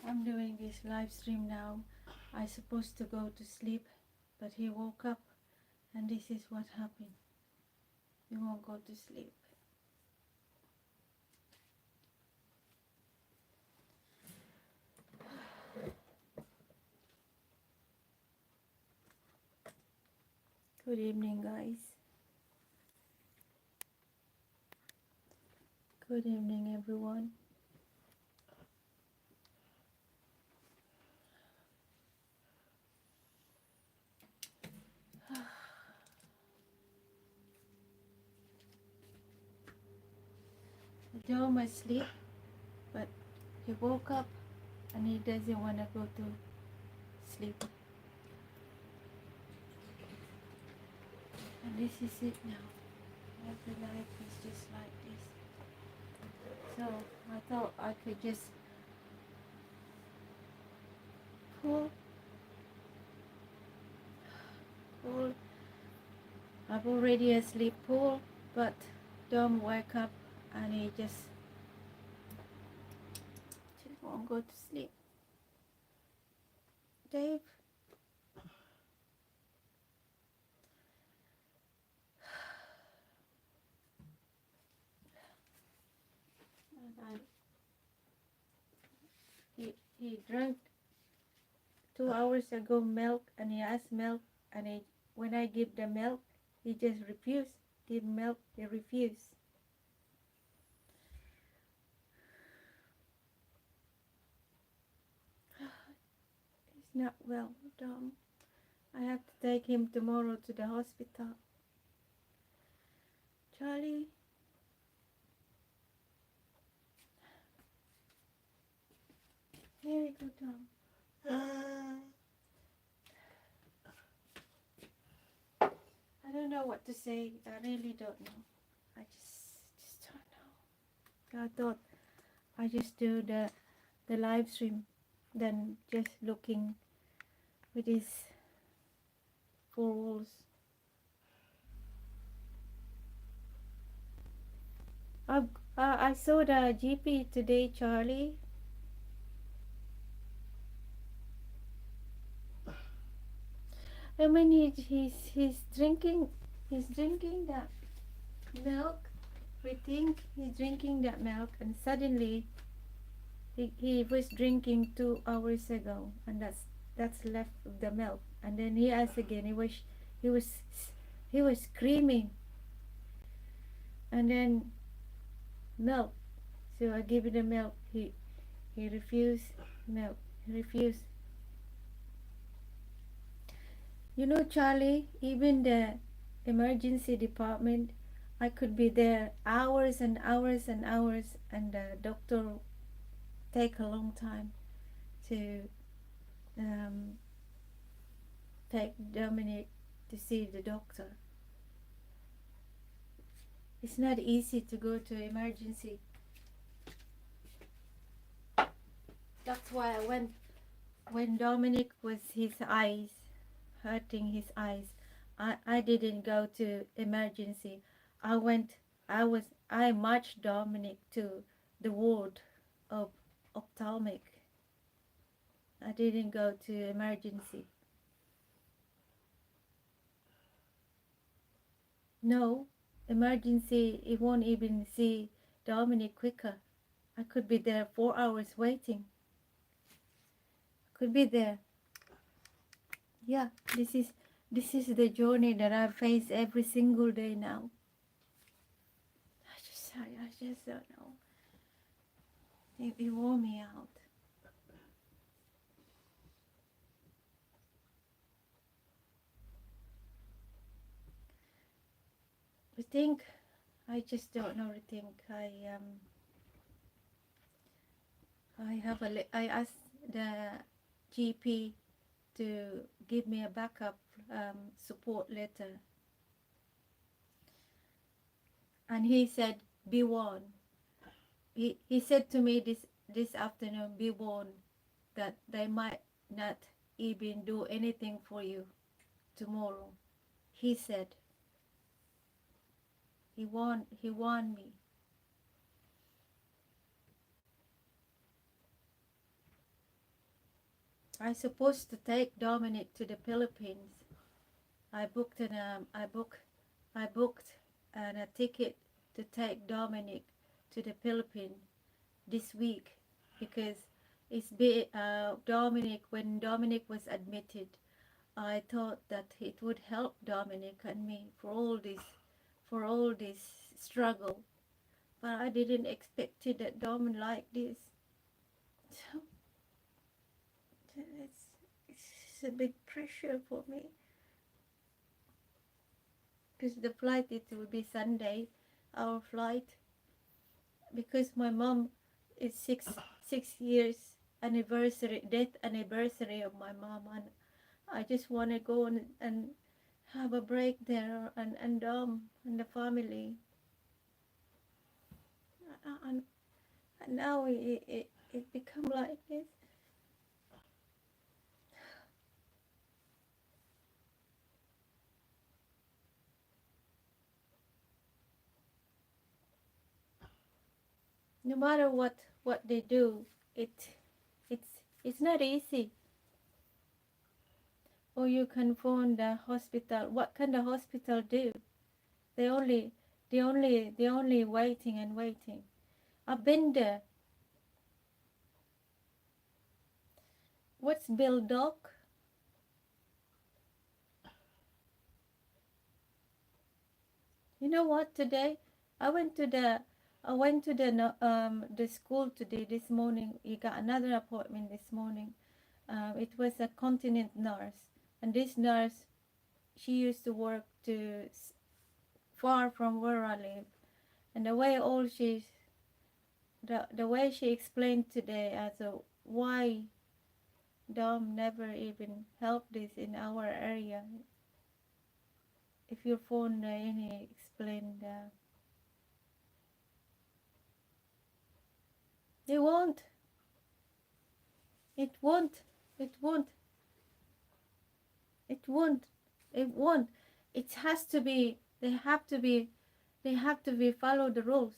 I'm doing this live stream now. I supposed to go to sleep, but he woke up, and this is what happened. He won't go to sleep. Good evening, guys. Good evening, everyone. Dom asleep, but he woke up and he doesn't want to go to sleep. And this is it now. Every life is just like this. So I thought I could just pull. I'm already asleep, pull, but Dom wake up and he just won't go to sleep. Dave, he drank 2 hours ago milk, and he asked milk, and when I give the milk, he just refused. Give milk, he refused. He's not well, Dom. I have to take him tomorrow to the hospital. Charlie, here we go, Dom. I don't know what to say. I really don't know. I just don't know. I thought I just do the live stream, then just looking with his four walls. I saw the GP today, Charlie. I mean, he's drinking that milk. We think he's drinking that milk, and suddenly he was drinking 2 hours ago, and that's left of the milk. And then he asked again. He was screaming, and then milk. So I gave him the milk. He refused milk. He refused. You know, Charlie, even the emergency department, I could be there hours and hours and hours, and the doctor take a long time to take Dominic to see the doctor. It's not easy to go to emergency. That's why I went when Dominic was his eyes hurting his eyes. I didn't go to emergency. I marched Dominic to the ward of ophthalmic. I didn't go to emergency. No, emergency, it won't even see Dominic quicker. I could be there 4 hours waiting. Could be there. Yeah, this is the journey that I face every single day now. I just don't know. It wore me out. I just don't know. I asked the GP to give me a backup support letter, and he said, be warned. He said to me this afternoon, be warned that they might not even do anything for you tomorrow. He said, he warned me. I supposed to take Dominic to the Philippines. I booked a ticket to take Dominic to the Philippines this week because Dominic, when Dominic was admitted, I thought that it would help Dominic and me for all this struggle, but I didn't expect it that Dominic like this. So it's a big pressure for me because the flight it will be Sunday, our flight, because my mom is 6 years death anniversary of my mom, and I just want to go and have a break there and the family. And now it become like this. No matter what they do, it's it's not easy. Or you can phone the hospital. What can the hospital do? They only waiting and waiting. I've been there. What's Bill Doc? You know what? Today I went to the school today. This morning, you got another appointment this morning. It was a continent nurse, and this nurse, she used to work far from where I live, and the way she explained today as a why Dom never even helped this in our area. If your phone any explained, they won't. It won't. It won't. It won't. It won't. It has to be. They have to be. They have to be follow the rules.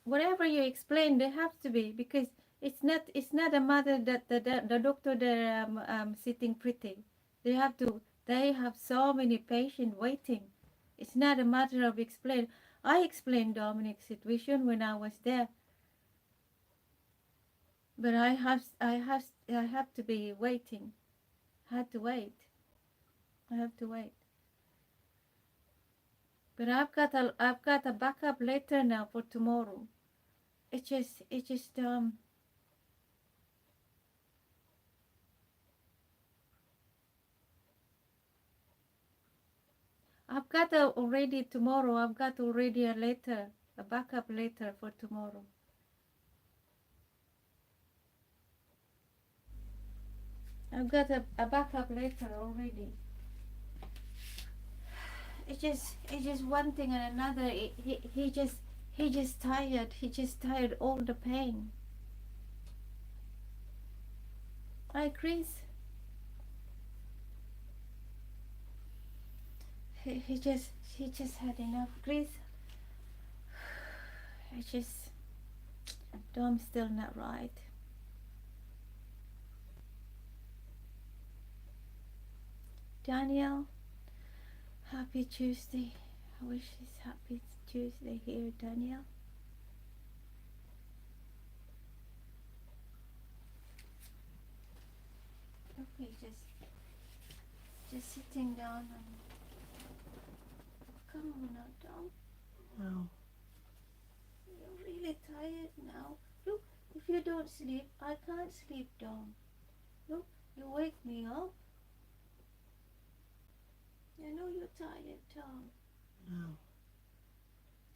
Whatever you explain, they have to be, because it's not a matter that the doctor they're sitting pretty. They have so many patients waiting. It's not a matter of explain. I explained Dominic's situation when I was there, but I have to be waiting. I had to wait. I have to wait. But I've got a backup letter now for tomorrow. It just I've got already tomorrow. I've got already a letter, a backup letter for tomorrow. I've got a backup letter already. It's just one thing and another. He just tired. He just tired all the pain. Hi, Chris. He just had enough. Chris, it's just Dom's still not right. Daniel, happy Tuesday. I wish it's happy Tuesday here, Daniel. Okay, just sitting down and come on now, Dom. No. You're really tired now. Look, if you don't sleep, I can't sleep, Dom. Look, you wake me up. I know you're tired, Tom. No.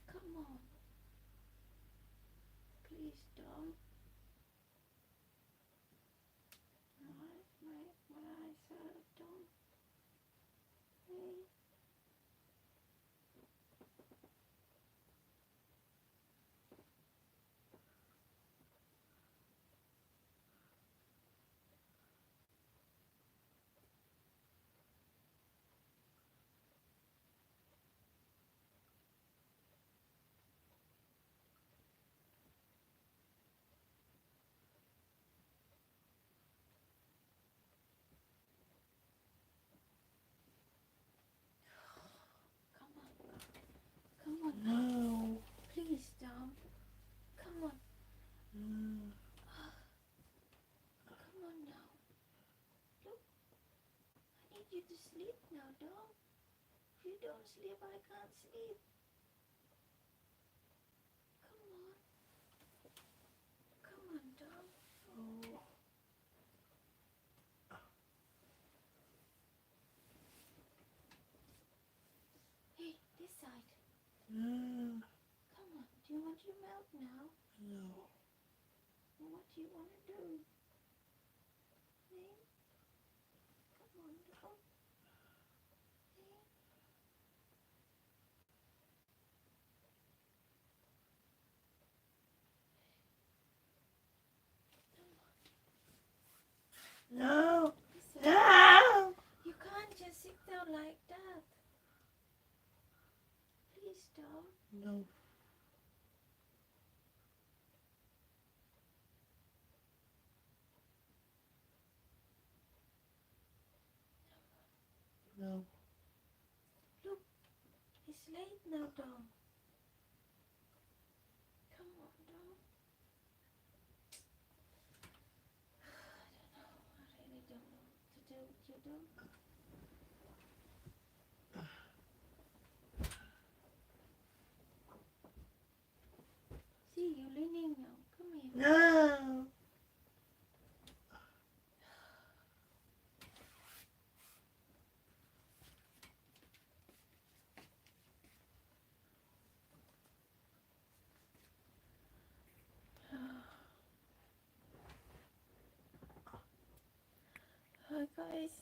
Come on. Please, Dom. My eyes hurt, Dom. Hey. to sleep now, dog. If you don't sleep, I can't sleep. Come on. Come on, dog. Oh. Hey, this side. No. Come on. Do you want your milk now? No. What do you want to do? Hey? Come on, dog. Hey? No. This side. No. You can't just sit down like that. Please, dog. No. No. Look, it's late now, dog. Come on, dog. I really don't know what to do with you, dog. See, you're leaning now. Come here. No. Hi guys,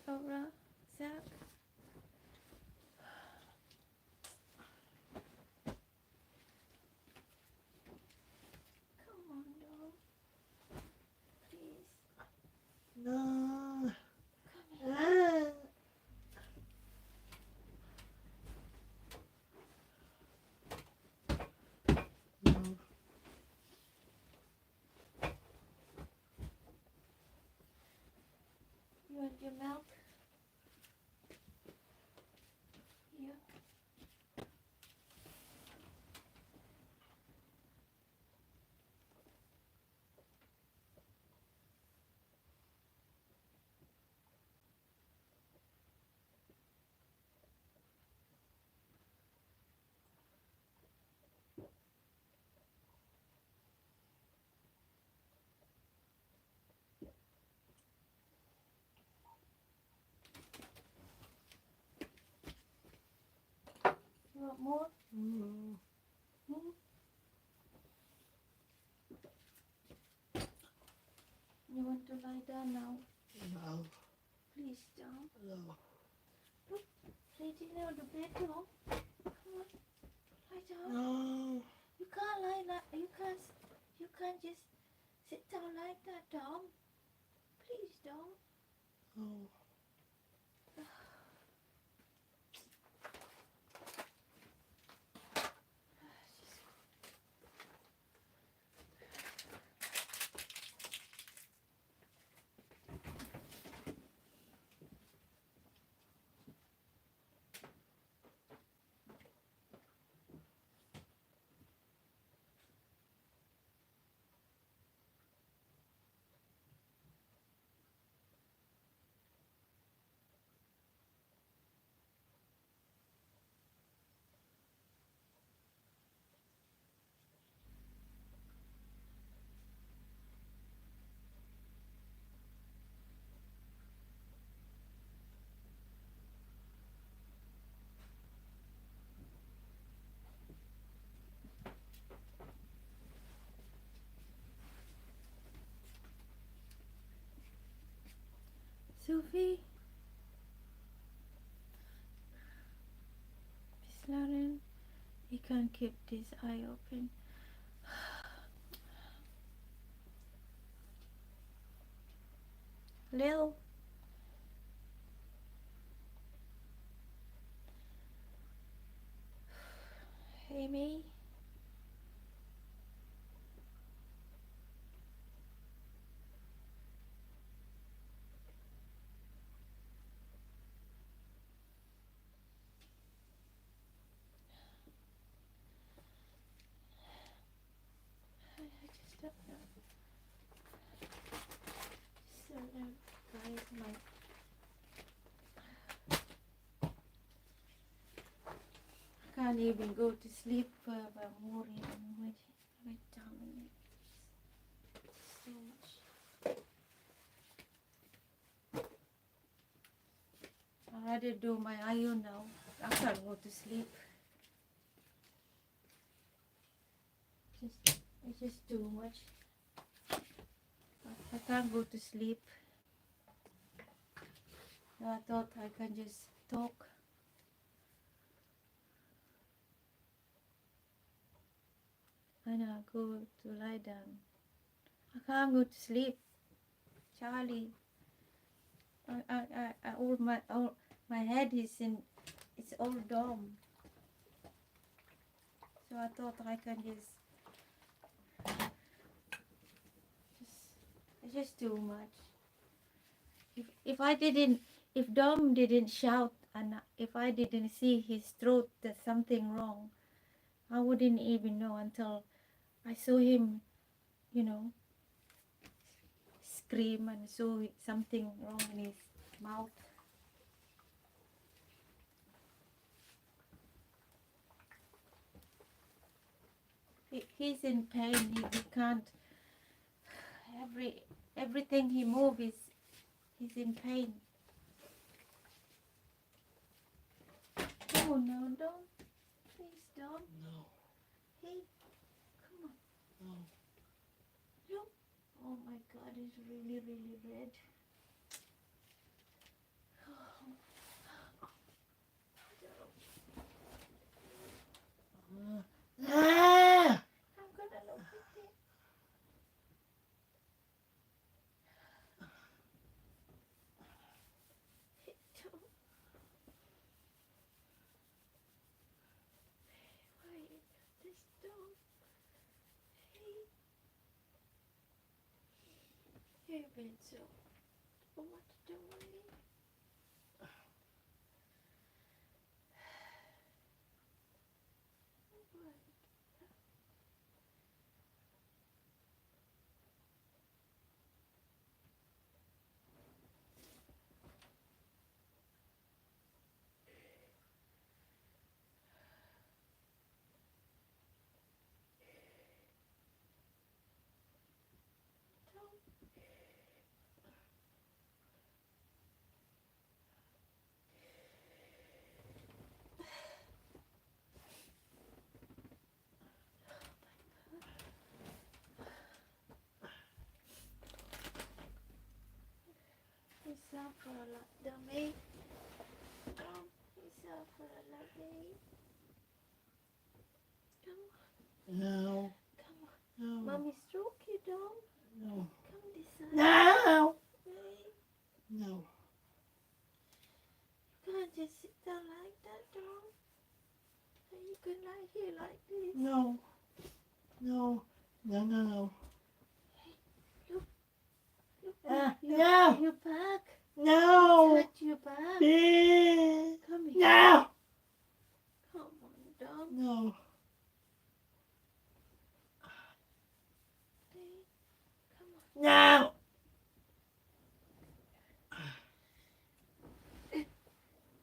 Laura, Zach. Come on, dog. Please, No. come here. No. You want your milk? Yeah. You want more? No. Hmm? You want to lie down now? No. Please, don't. No. Lay down on the bed, dog. Come on, lie down. No. You can't lie like you can't just sit down like that, dog. Please, dog. No. Sophie? Miss Lauren, he can't keep this eye open. Lil? Amy? I just don't know. Just don't know, guys. can't even go to sleep for worrying with Dominic. So much. I'd rather do my iron now. I can't go to sleep. It's just too much. I can't go to sleep. So I thought I can just talk. And I go to lie down. I can't go to sleep. Charlie, all my head is in, it's all dumb. So I thought I can it's just too much. If Dom didn't shout and if I didn't see his throat there's something wrong, I wouldn't even know until I saw him, scream and saw something wrong in his mouth. He's in pain. He can't. Everything he moves he's in pain. Oh no, don't. Please don't. No. Hey, come on. No. Look. Oh my God, it's really, really red. Ah! I'm gonna look at it. Why this dog? Hey, Benzo. What doing? He's out for a lot, dummy. He's out for a lot, babe. Come on. No. Come on. No. Mommy stroke you, dog. No. Come this side. No. Babe. No. You can't just sit down like that, dog. You can lie here like this. No. No. No. No. No. Look. No. Your back. No. Touch your back. Please. Come here. No. Come on, dog. No. Babe. Come on. No.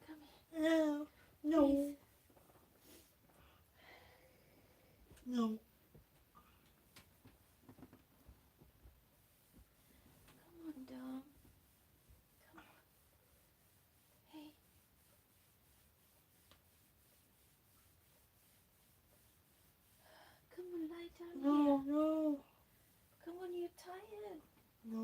Come here. No. No. Please. No. Come on, dog. Come on. Hey. Come on, lie down No. here. No. Come on, you're tired. No.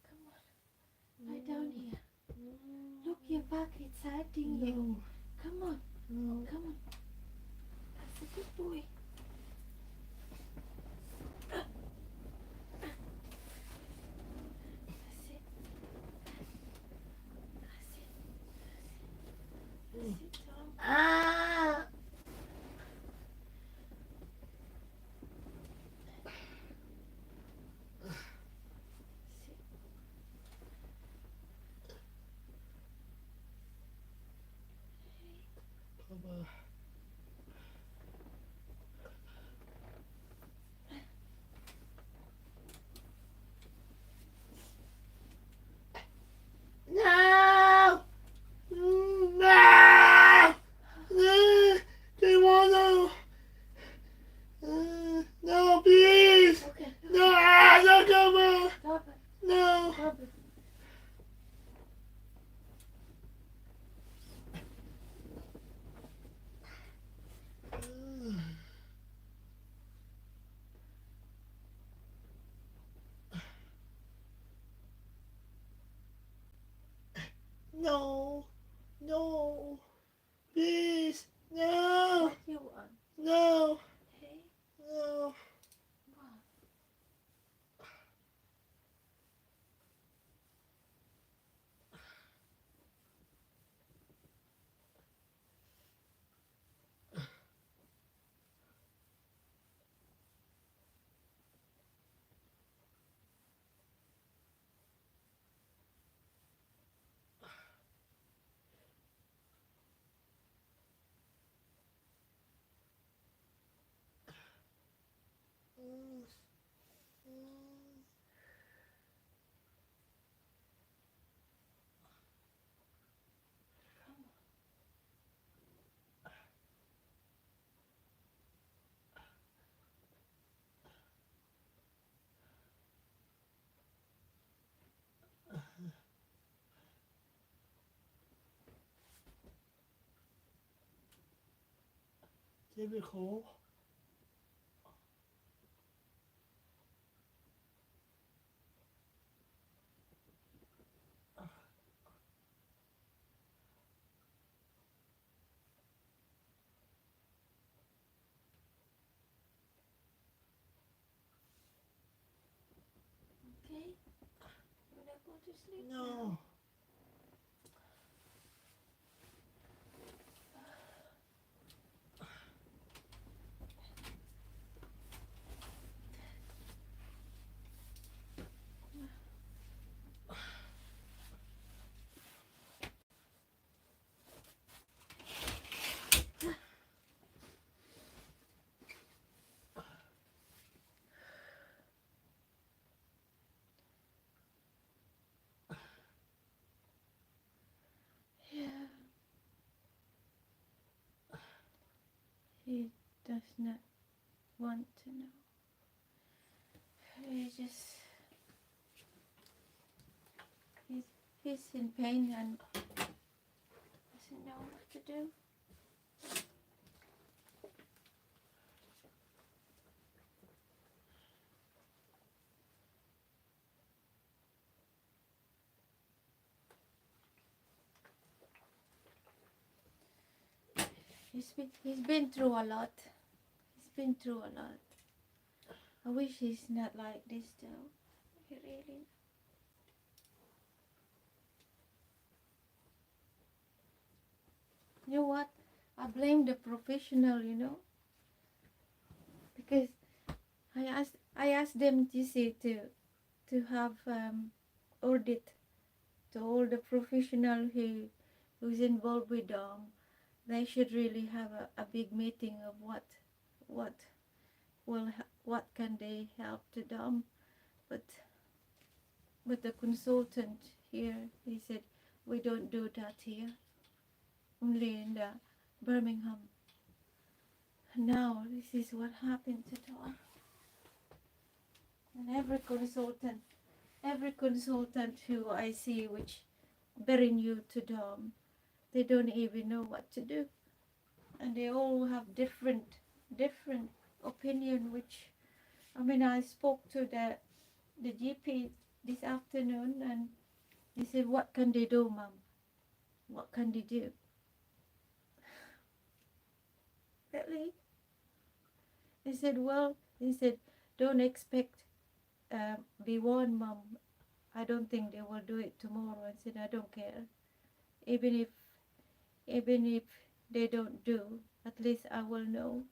Come on. Lie down here. Look, your back, it's hurting you. No. Come on. No. Come on. That's a good boy. That's it. That's it. No. Hey, No. what? Mm. Mm. Come on. Typical. Okay? You wanna go to sleep now? No. Yeah. He does not want to know. He just he's in pain and doesn't know what to do. He's been through a lot. He's been through a lot. I wish he's not like this though. He really. You know what? I blame the professional, because I asked them, you see, to have audit to all the professional who's involved with they should really have a big meeting of what what can they help to them, but the consultant here, he said we don't do that here, only in the Birmingham. Now this is what happened to Tom. And every consultant who I see which very new to Dom, they don't even know what to do, and they all have different opinion. Which I spoke to the GP this afternoon, and he said, "What can they do, Mom? What can they do?" Really? He said, "Well," he said, "don't expect be warned, Mom. I don't think they will do it tomorrow." I said, "I don't care. Even if they don't do, at least I will know."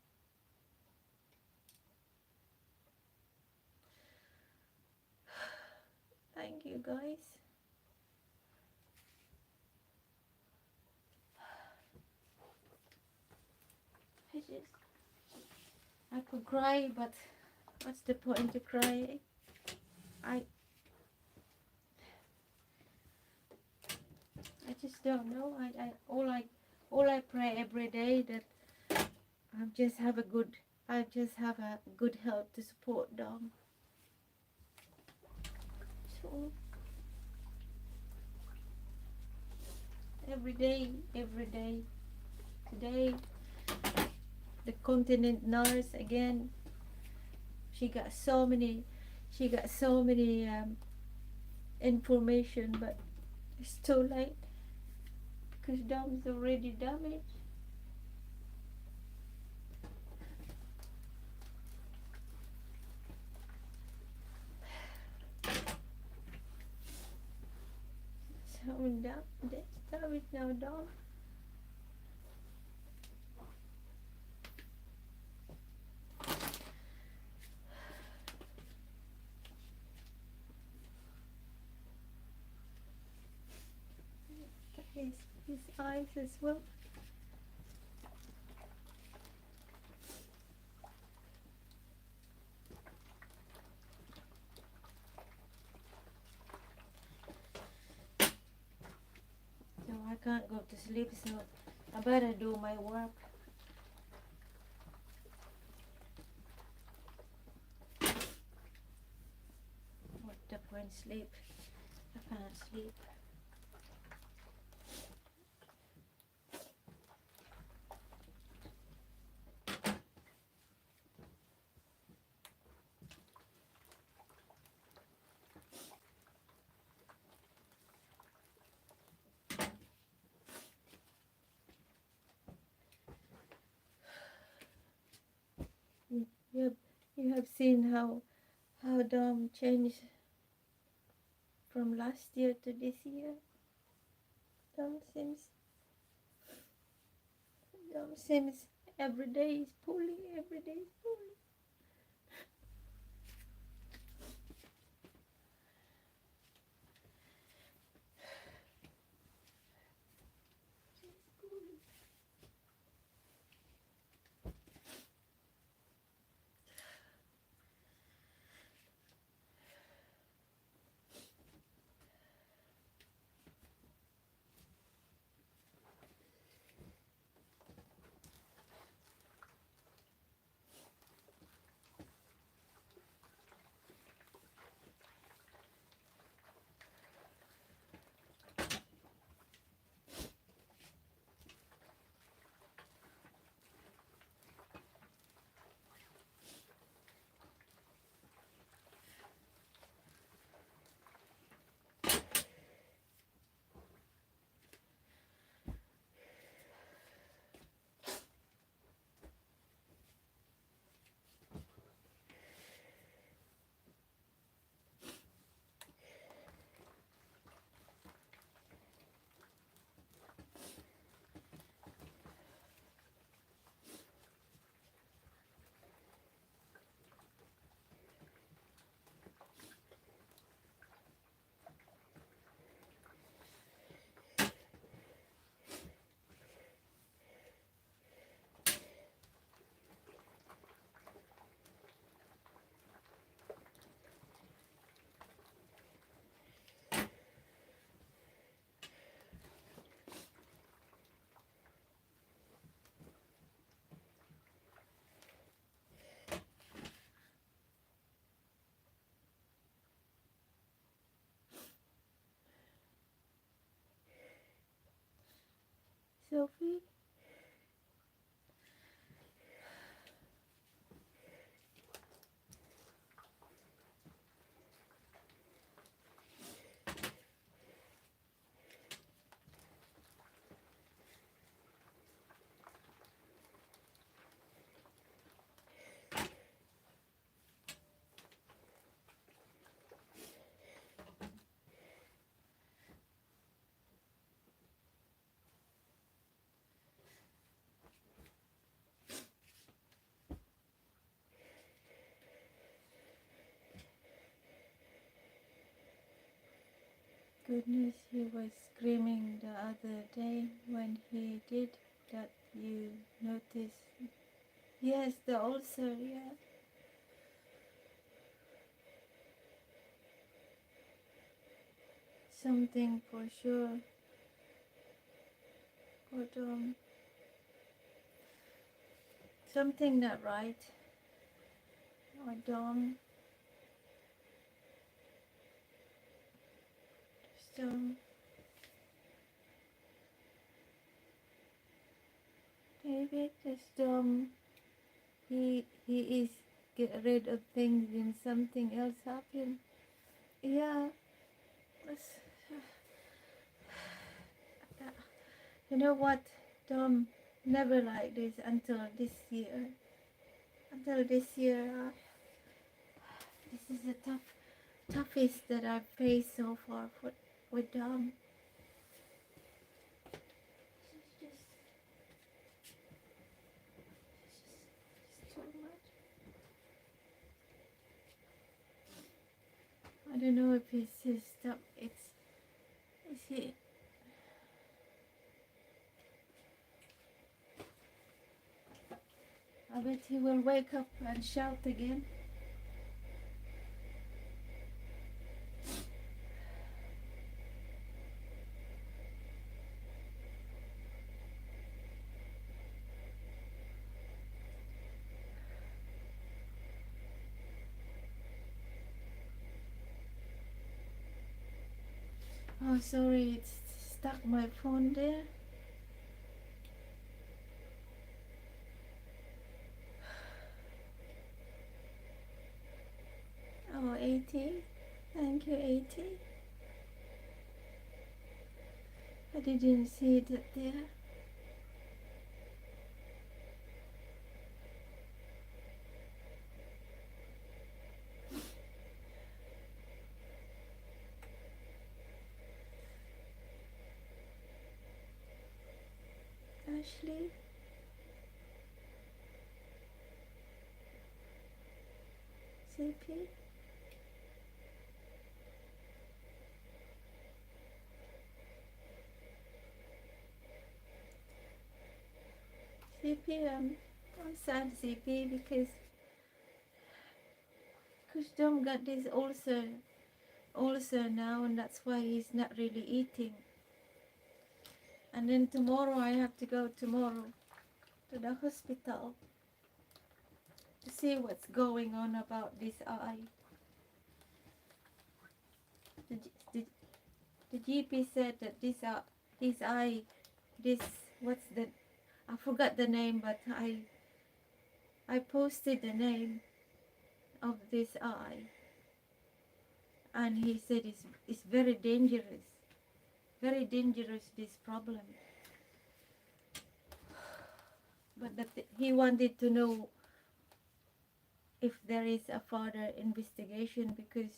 Thank you, guys. I could cry, but what's the point to cry? I just don't know. I pray every day that I just have a good health to support them. So every day, today, the continent nurse again. She got so many information, but it's too late because Dom is already damaged. Dom, stop it now, Dom. His eyes as well. So I can't go to sleep, so I better do my work. What the point sleep? I can't sleep. You have seen how Dom changed from last year to this year. Dom seems every day is pulling, every day is pulling. Sophie? Goodness, he was screaming the other day when he did that. You noticed? Yes, the ulcer, yeah. Something for sure. But something not right. Or Dom. So maybe just he is get rid of things and something else happen. Yeah. It's- You know what? Dom never like this until this year. Until this year, this is the toughest that I've faced so far with Dom. I don't know if it's his stuff. Is he? I bet he will wake up and shout again. Oh, sorry, it's stuck my phone there. Oh, 80. Thank you, 80. I didn't see it there. Ashley. CP. CP, I'm sad, CP, because Dom got this ulcer now, and that's why he's not really eating. And then tomorrow I have to go tomorrow to the hospital to see what's going on about this eye. The, the, the GP said that his eye, this, what's the, I forgot the name, but I posted the name of this eye, and he said it's very dangerous, this problem. But he wanted to know if there is a further investigation, because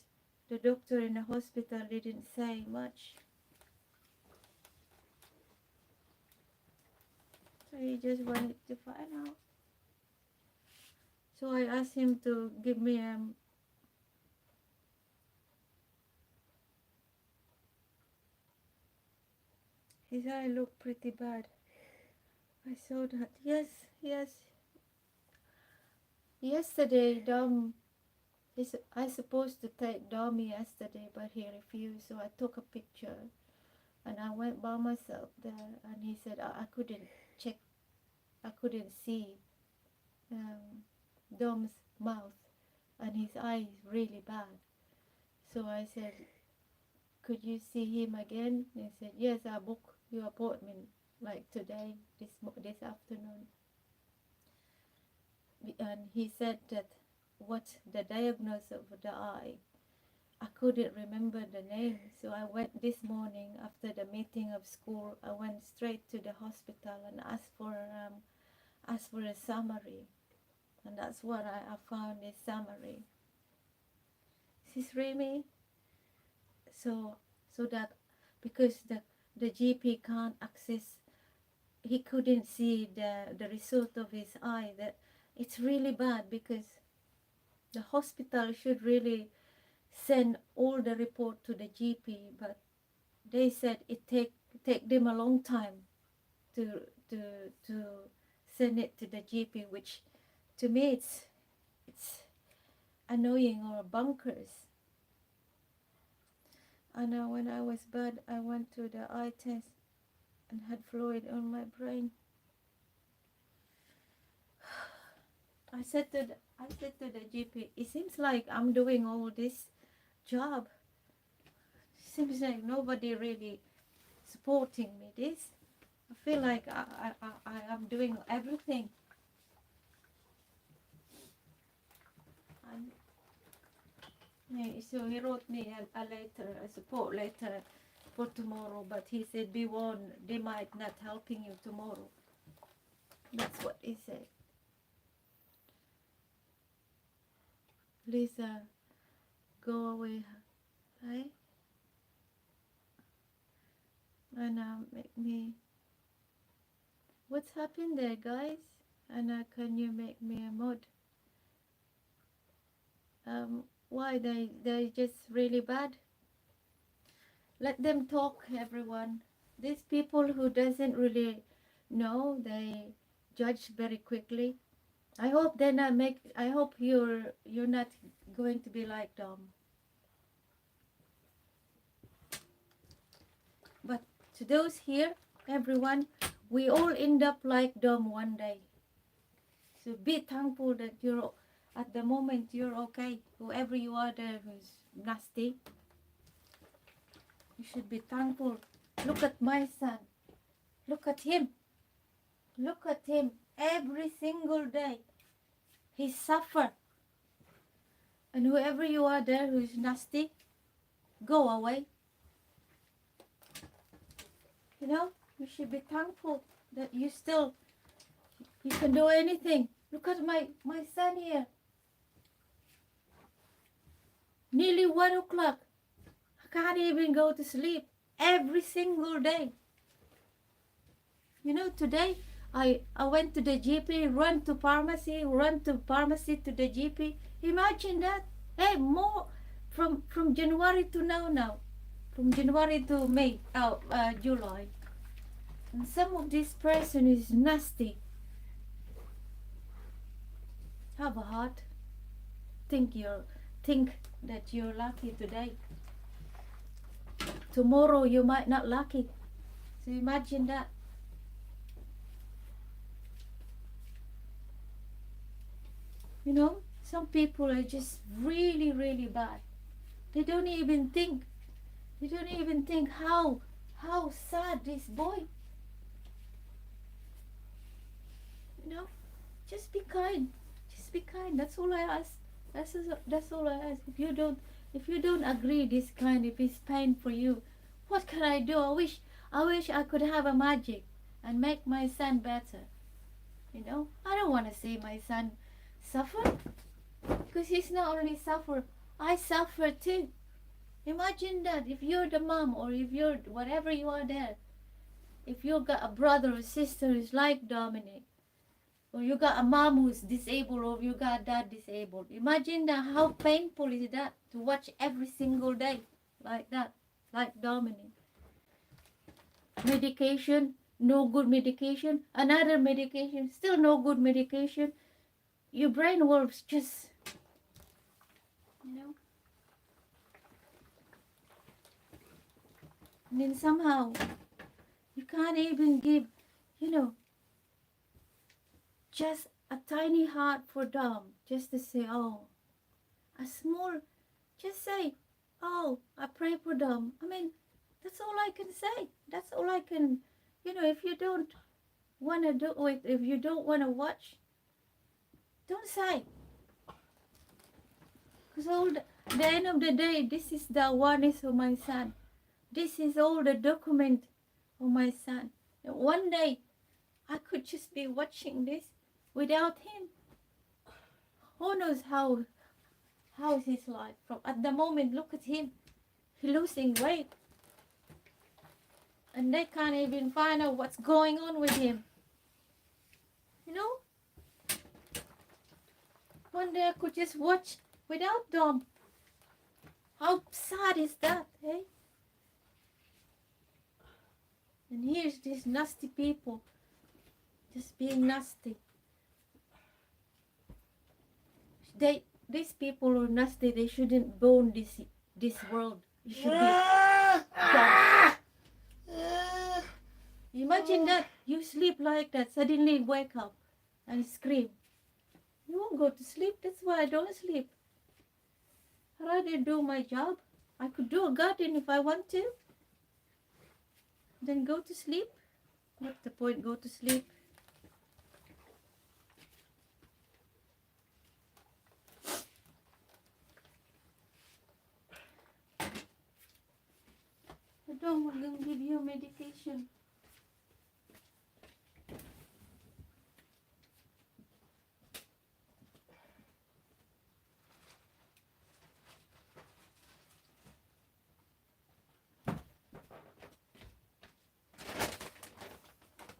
the doctor in the hospital didn't say much. So he just wanted to find out. So I asked him to give me his eye looked pretty bad. I saw that. Yes. Yesterday, I supposed to take Dom yesterday, but he refused. So I took a picture, and I went by myself there. And he said I couldn't check. I couldn't see Dom's mouth, and his eye is really bad. So I said, could you see him again? And he said, yes, I booked your appointment like today, this afternoon. And he said that what's the diagnosis of the eye. I couldn't remember the name, so I went this morning after the meeting of school. I went straight to the hospital and asked for a summary, and that's what I found, this summary. Sis Remy, so that because the GP can't access, he couldn't see the result of his eye. That it's really bad, because the hospital should really send all the report to the GP, but they said it take them a long time to send it to the GP, which to me it's annoying or bonkers. And when I was bad, I went to the eye test and had fluid on my brain. I said to the GP, it seems like I'm doing all this job. Seems like nobody really supporting me. This, I feel like I am doing everything. And yeah, so he wrote me a letter, a support letter for tomorrow, but he said, be warned, they might not helping you tomorrow. That's what he said. Please go away, right? And make me, what's happened there, guys? And can you make me a mod? Why they just really bad? Let them talk, everyone. These people who doesn't really know, they judge very quickly. I hope they're not make. I hope you're not going to be like them. But to those here, everyone, we all end up like them one day. So be thankful that you're at the moment you're okay. Whoever you are there who's nasty, you should be thankful. Look at my son. Look at him. Look at him every single day. He suffer. And whoever you are there who's nasty, go away. You know, you should be thankful that you can do anything. Look at my son here. Nearly 1 o'clock. I can't even go to sleep every single day. You know, today I went to the GP, run to pharmacy to the GP. Imagine that. Hey, more from January to now. From January to May, July. And some of this person is nasty. Have a heart. Think that you're lucky today. Tomorrow you might not lucky. So imagine that. You know, some people are just really, really bad. They don't even think. They don't even think how sad this boy. You know, just be kind. Just be kind. That's all I ask. That's all I ask. If you don't agree this kind, if it's pain for you, what can I do? I wish I could have a magic and make my son better. You know, I don't want to see my son suffer, because he's not only suffer, I suffer too. Imagine that if you're the mom, or if you're whatever you are there, if you got a brother or sister who's like Dominic, or you got a mom who's disabled, or you got dad disabled, imagine that how painful is that to watch every single day like that, like Dominic. Medication, no good medication, another medication, still no good medication. Your brain works just, you know. And then somehow you can't even give, you know, just a tiny heart for Dom, just to say, oh, a small, just say, oh, I pray for Dom. I mean, that's all I can say. That's all I can, you know, if you don't want to do it, if you don't want to watch, don't say. Because the end of the day, this is the awareness of my son. This is all the document of my son. And one day, I could just be watching this without him. Who knows how is his life? From at the moment, look at him. He's losing weight. And they can't even find out what's going on with him. You know? One day I could just watch without Dom. How sad is that, eh? And here's these nasty people just being nasty. These people are nasty. They shouldn't born this world. You should be gone. Imagine that you sleep like that, suddenly wake up and scream. You won't go to sleep. That's why I don't sleep. I'd rather do my job. I could do a garden if I want to. Then go to sleep. What's the point? Go to sleep. I don't want to give you medication.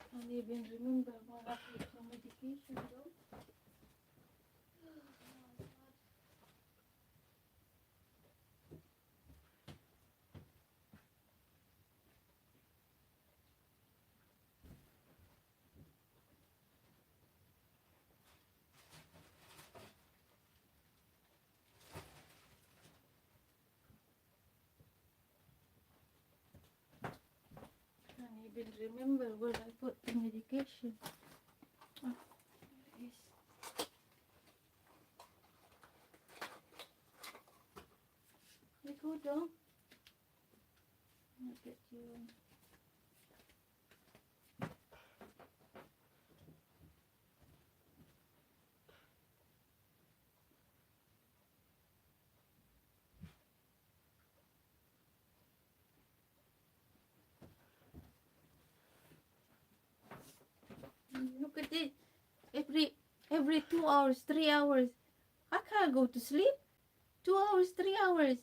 I can't even remember what happened to medication, though. Oh, my God. even remember where I put the medication. Oh, there it is. You go down. I'll get you one. Look at it. Every 2 hours, 3 hours. I can't go to sleep. 2 hours, 3 hours.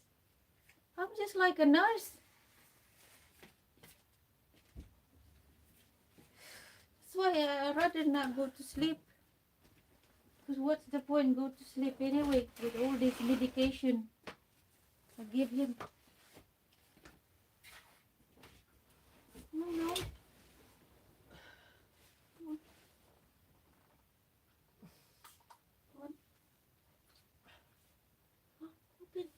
I'm just like a nurse. That's why I rather not go to sleep. Because what's the point go to sleep anyway with all this medication I give him? No. One. Oh, open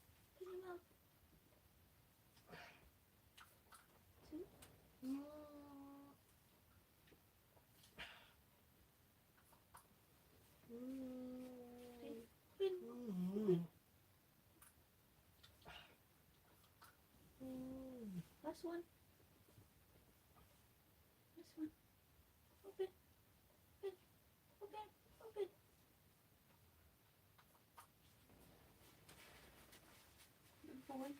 your mouth. Two. Last one. This one. Open. Open. Good boy.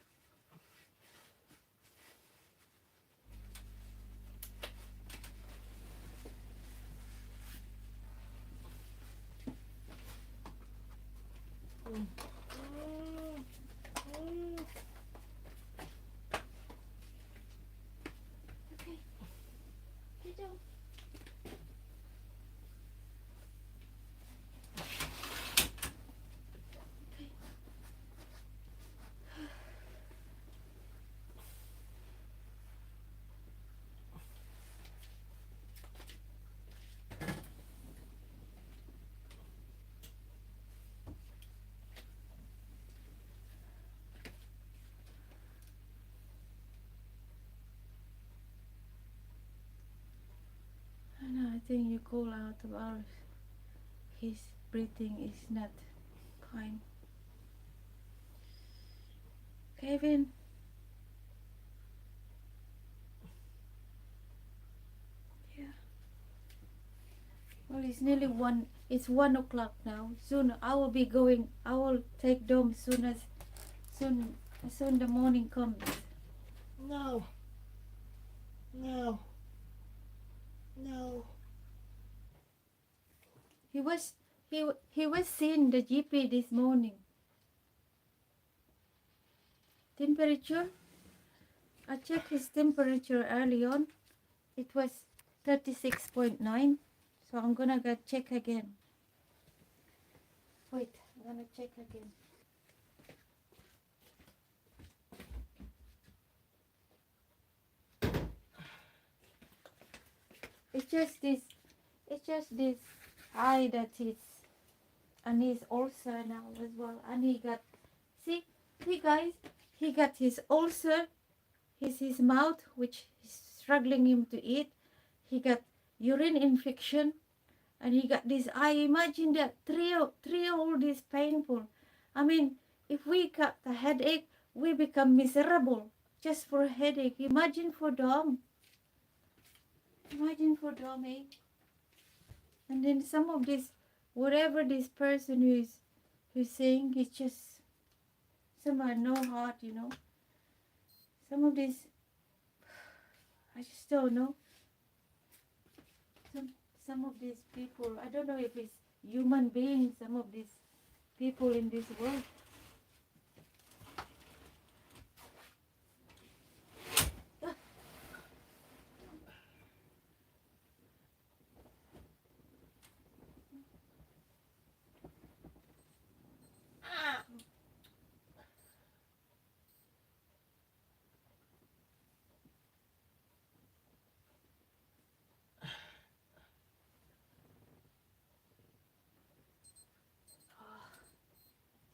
Okay. Get down. Okay. I think you call out about his breathing is not fine. Kevin. Yeah. Well, it's nearly 1. It's 1 o'clock now. Soon I will be going. I will take Dom as soon the morning comes. No. He was seeing the GP this morning. Temperature. I checked his temperature early on. It was 36.9. So I'm gonna go check again. Wait, I'm gonna check again. It's just this eye that is, and his ulcer now as well. And he got, see, guys, he got his ulcer, his mouth, which is struggling him to eat. He got urine infection, and he got this eye. Imagine that three all this painful. I mean, if we got the headache, we become miserable just for a headache. Imagine for Dom. Eh? And then some of this, whatever this person who's saying, it's just somehow no heart, you know. Some of this, I just don't know. Some of these people, I don't know if it's human beings, some of these people in this world.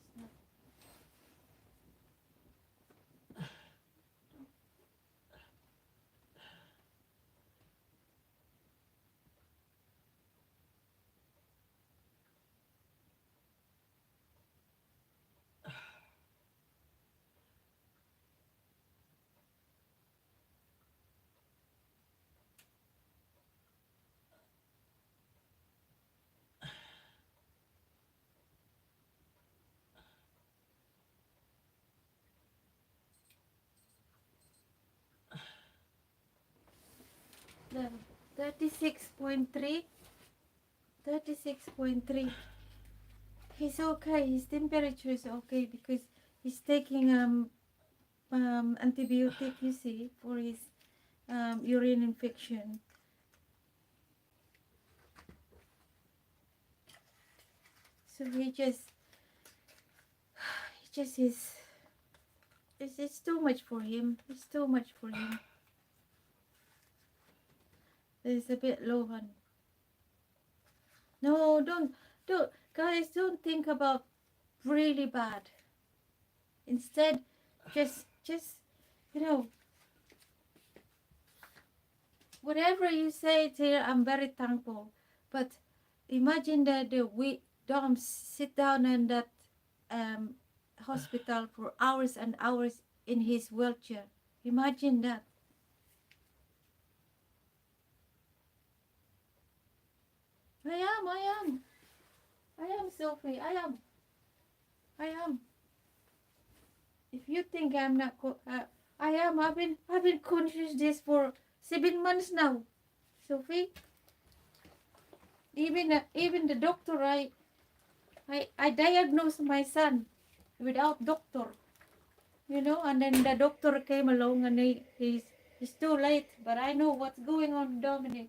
It's not The 36.3. 36.3. He's okay. His temperature is okay because he's taking antibiotic, you see, for his urine infection. So he just is. It's too much for him. It's too much for him. It's a bit low, hon. No, don't, guys, don't think about really bad. Instead, just, you know, whatever you say, Taylor, I'm very thankful. But imagine that we Dom sit down in that hospital for hours and hours in his wheelchair. Imagine that. I am, Sophie. I am. If you think I'm not, I am. I've been conscious this for 7 months now, Sophie. Even the doctor, I diagnosed my son without doctor, you know, and then the doctor came along and he's too late. But I know what's going on, Dominic.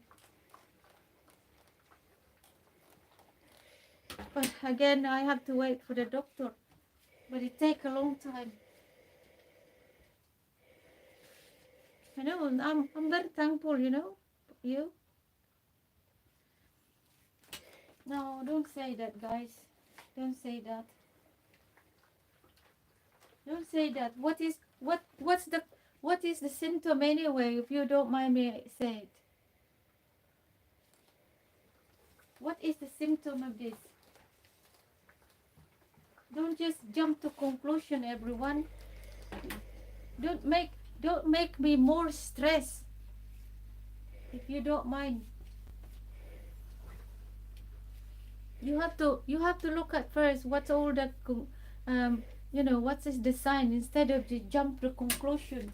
But again, I have to wait for the doctor. But it takes a long time. I know, I'm very thankful, you know, you. No, don't say that, guys. Don't say that. Don't say that. What is the symptom anyway, if you don't mind me say it? What is the symptom of this? Don't just jump to conclusion, everyone. Don't make me more stressed, if you don't mind. You have to look at first what's all the you know, what is the sign, instead of just jump to conclusion.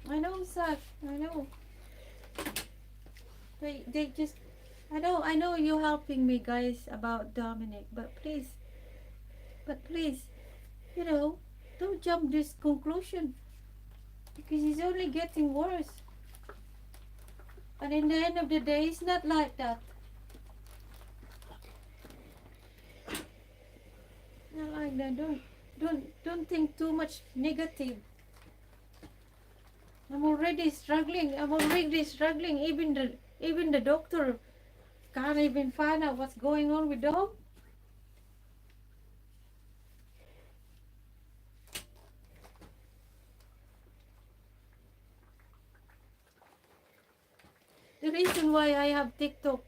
I know, Zach. I know. They just. I know you're helping me, guys, about Dominic, but please, you know, don't jump this conclusion, because he's only getting worse. And in the end of the day, it's not like that. Not like that. Don't think too much negative. I'm already struggling. Even the doctor can't even find out what's going on with Dom. The reason why I have TikTok,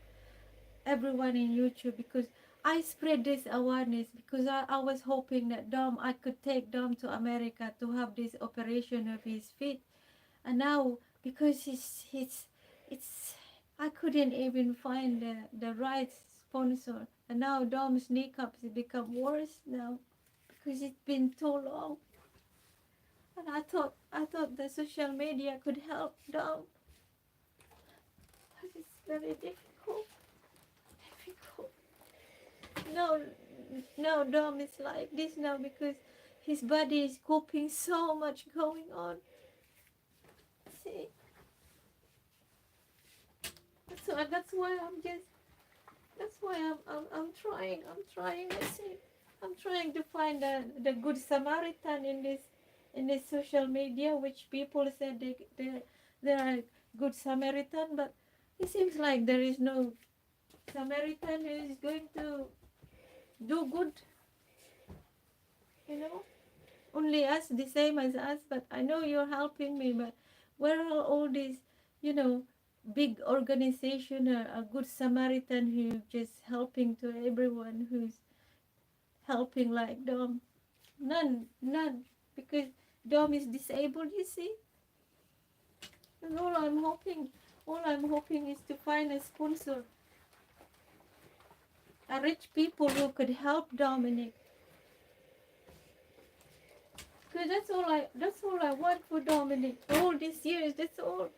everyone in YouTube, because I spread this awareness, because I was hoping that I could take Dom to America to have this operation of his feet. And now, because it's I couldn't even find the right sponsor. And now Dom's kneecaps have become worse now, because it's been too long. And I thought the social media could help Dom. But it's very difficult. Now Dom is like this now, because his body is coping so much going on. See? So that's why I'm trying. I see. I'm trying to find the good Samaritan in this social media, which people said they are good Samaritan, but it seems like there is no Samaritan who is going to do good. You know, only us, the same as us. But I know you're helping me. But where are all these, you know, big organization, a good Samaritan who just helping to everyone who's helping like Dom? None, because Dom is disabled, you see. And all I'm hoping is to find a sponsor a rich people who could help Dominic. Because that's all I want for Dominic. All these years, that's all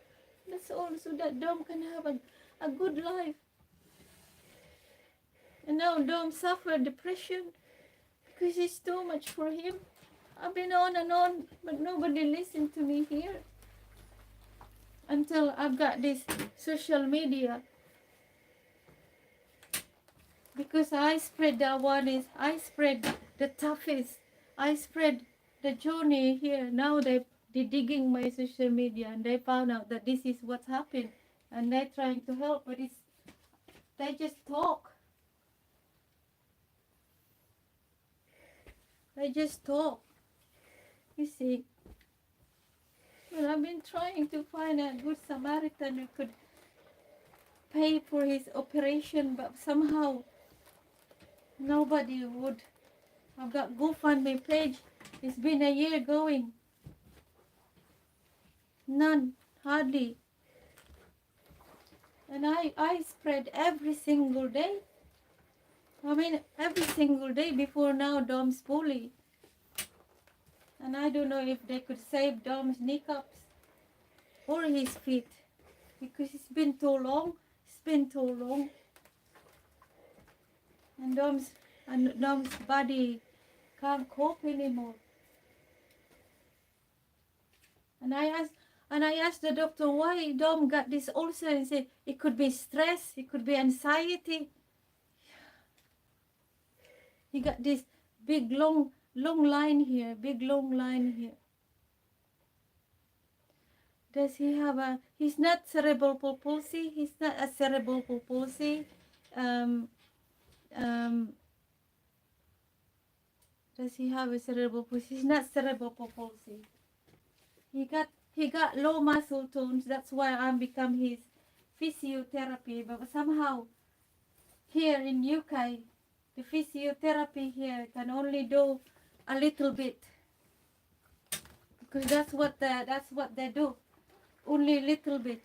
so that Dom can have a good life. And now Dom suffer depression because it's too much for him. I've been on and on, but nobody listened to me here. Until I've got this social media. Because I spread the awareness, I spread the toughest, I spread the journey here. Now they're digging my social media and they found out that this is what's happened. And they're trying to help, but they just talk. They just talk. You see. Well, I've been trying to find a good Samaritan who could pay for his operation, but somehow nobody would. I've got GoFundMe page. It's been a year going. None, hardly. And I spread every single day. I mean, every single day before now Dom's poorly. And I don't know if they could save Dom's kneecaps or his feet. Because it's been too long. It's been too long. And Dom's body can't cope anymore. And I asked the doctor why Dom got this ulcer, and said it could be stress, it could be anxiety. He got this big long line here, big long line here. Does he have he's not cerebral palsy, he's not a cerebral palsy. Does he have a cerebral palsy? He's not cerebral palsy. He got low muscle tones. That's why I become his physiotherapy. But somehow here in UK, the physiotherapy here can only do a little bit, because that's what they do, only a little bit.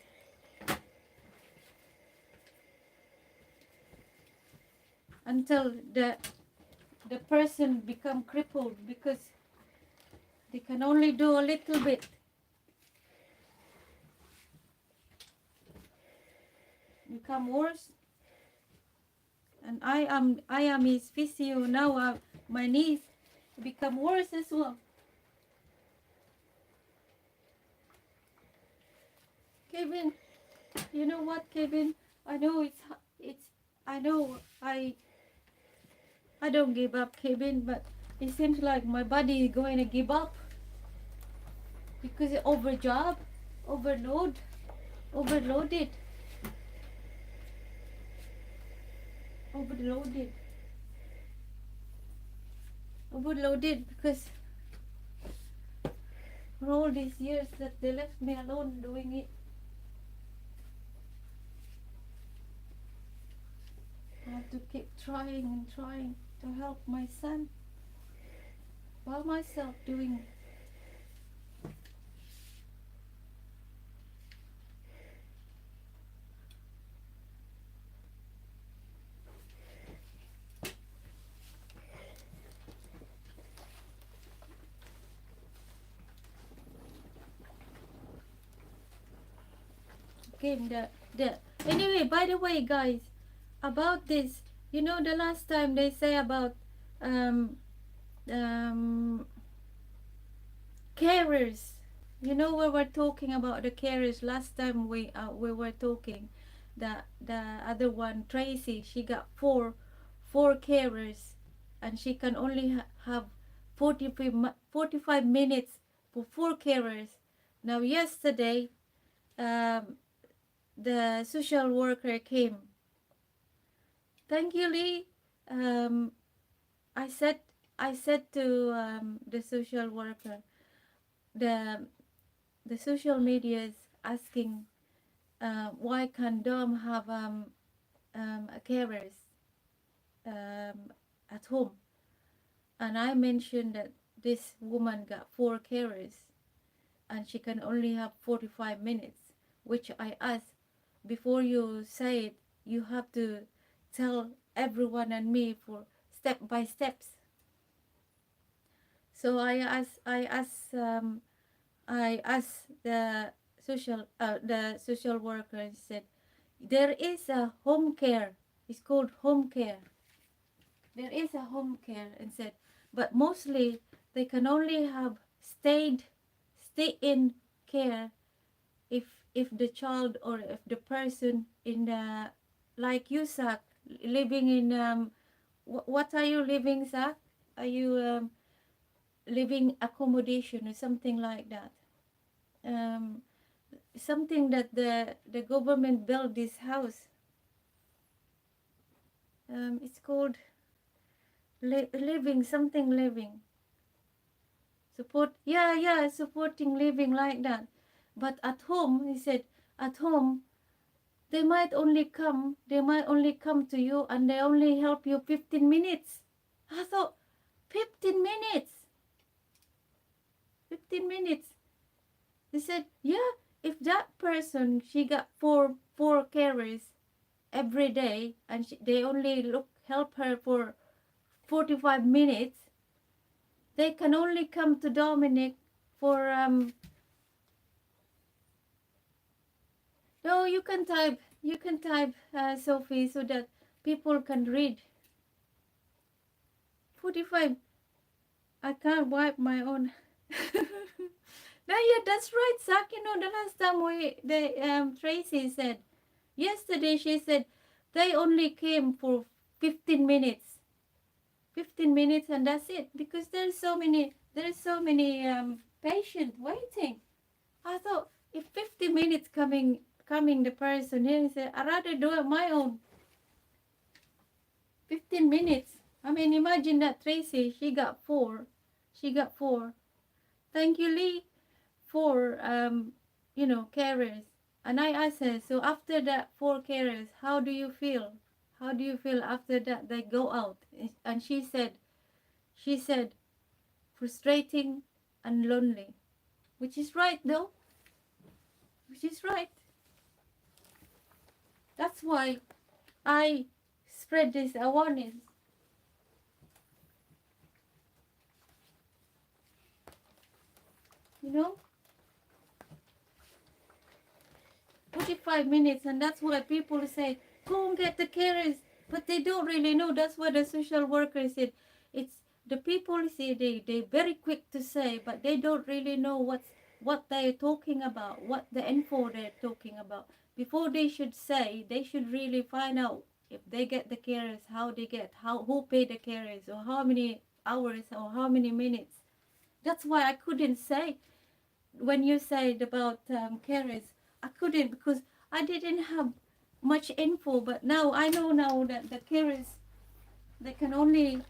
Until the person become crippled, because they can only do a little bit. Become worse. And I am his physio now. My knees become worse as well. Kevin, you know what, Kevin? I know I don't give up, Kevin, but it seems like my body is going to give up because it overloaded. Overloaded because for all these years that they left me alone doing it. I have to keep trying and trying to help my son by myself doing it. Okay, anyway, by the way, guys, about this, you know, the last time they say about carers. You know, we were talking about the carers last time we were talking. The other one, Tracy, she got four carers, and she can only have 45 minutes for 4 carers. Now yesterday, the social worker came. Thank you, Lee. I said to the social worker, the social media is asking why can Dom have a carers at home, and I mentioned that this woman got 4 carers and she can only have 45 minutes, which I asked, before you say it, you have to tell everyone and me for step by steps. So I asked the social worker and said, there is a home care. It's called home care. There is a home care, and said, but mostly they can only have stay in care if the child or if the person in the, like you, Zach, living in what are you living, Zach? Are you living accommodation or something like that? Something that the government built this house. It's called living something living. Support, yeah, supporting living like that. But at home, he said, at home, they might only come to you and they only help you 15 minutes. I thought, 15 minutes? 15 minutes. They said, yeah, if that person, she got four carers every day and they only help her for 45 minutes, they can only come to Dominic for no, you can type Sophie, so that people can read. 45. I can't wipe my own. No, yeah, that's right, Zach. You know, the last time Tracy said, yesterday she said they only came for 15 minutes. 15 minutes and that's it, because there's so many patients waiting. I thought, if 50 minutes coming the person here, he said, I'd rather do it my own. 15 minutes. I mean, imagine that, Tracy, she got four. Thank you, Lee, for carers. And I asked her, so after that 4 carers, how do you feel? How do you feel after that they go out? And she said, frustrating and lonely. Which is right, though. Which is right. That's why I spread this awareness. You know? 45 minutes, and that's why people say, go and get the carers. But they don't really know. That's what the social worker said. It's the people say they very quick to say, but they don't really know what they're talking about, what the info they're talking about. Before they should say, they should really find out if they get the carers, how they get, who pay the carers, or how many hours or how many minutes. That's why I couldn't say when you said about carers. I couldn't, because I didn't have much info. But now I know now that the carers, they can only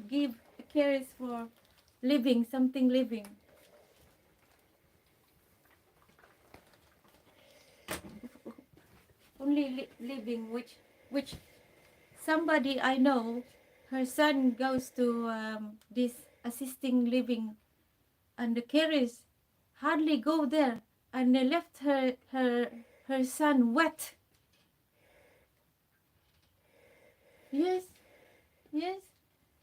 give the carers for living, something living. Only living, which somebody I know, her son goes to this assisting living, and the carers hardly go there, and they left her son wet. Yes.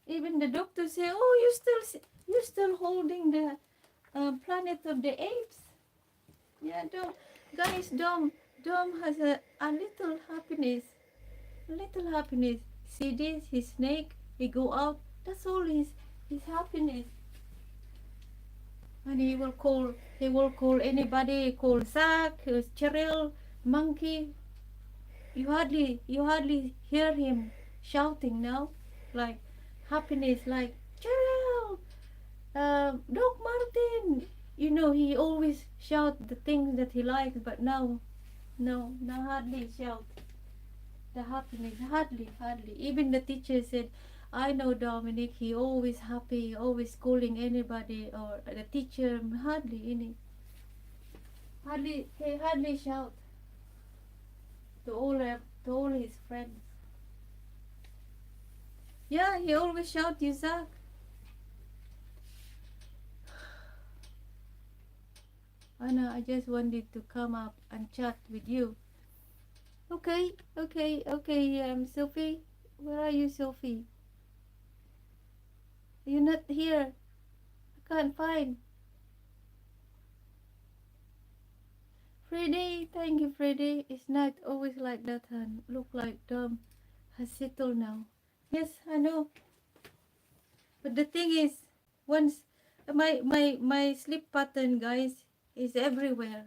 Even the doctor say, "Oh, you still holding the Planet of the Apes." Yeah, Dom has a little happiness. See this, his snake, he go out. That's all his happiness. And he will call anybody, call Zach, Cheryl, Monkey. You hardly hear him shouting now, like happiness, like Cheryl, Doc Martin. You know, he always shout the things that he likes, but now hardly shout the happiness, hardly. Even the teacher said, I know Dominic, he always happy, always calling anybody, or the teacher, he hardly shout to all his friends. Yeah, he always shout you, Zach. Anna, I just wanted to come up and chat with you. Okay, Sophie. Where are you, Sophie? You're not here. I can't find. Freddy, thank you, Freddy. It's not always like that, and look like Dom has settled now. Yes, I know. But the thing is, once my sleep pattern, guys, is everywhere,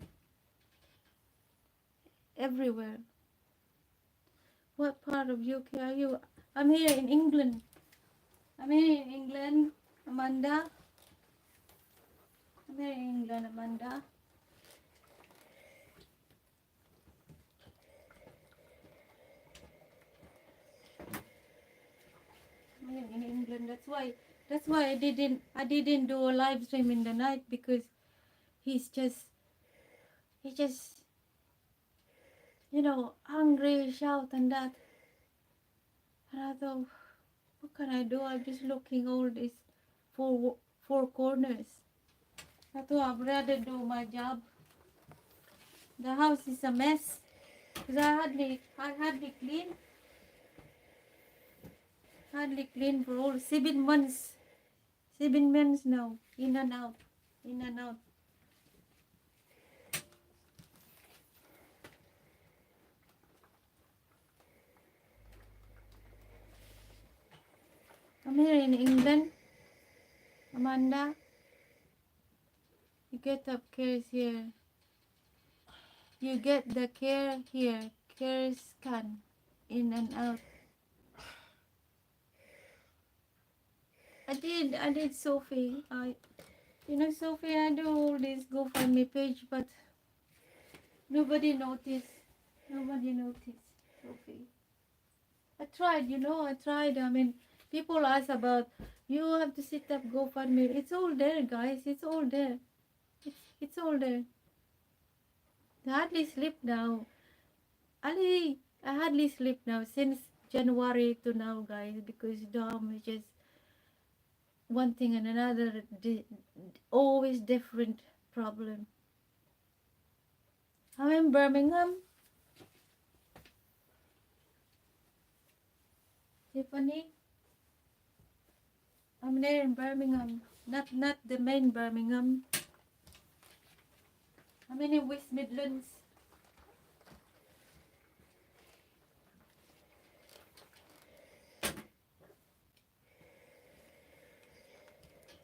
everywhere. What part of UK are you? I'm here in England. I'm here in England, Amanda. I'm here in England, Amanda. I'm here in England. That's why I didn't do a live stream in the night, because he's just hungry, shout and that. And I thought, what can I do? I'm just looking all these four corners. I thought I'd rather do my job. The house is a mess, because I hardly clean for all 7 months. 7 months now, in and out, in and out. I'm here in England, Amanda. You get up cares here. You get the care here. Care scan, in and out. I did, Sophie. Sophie, I do all this GoFundMe page, but nobody noticed. Nobody noticed, Sophie. I tried. I mean, people ask about, you have to set up GoFundMe. It's all there, guys. It's all there. It's all there. I hardly sleep now. I hardly sleep now since January to now, guys, because Dom is just one thing and another, always different problem. I'm in Birmingham. Tiffany, I'm there in Birmingham, not the main Birmingham. I'm in West Midlands.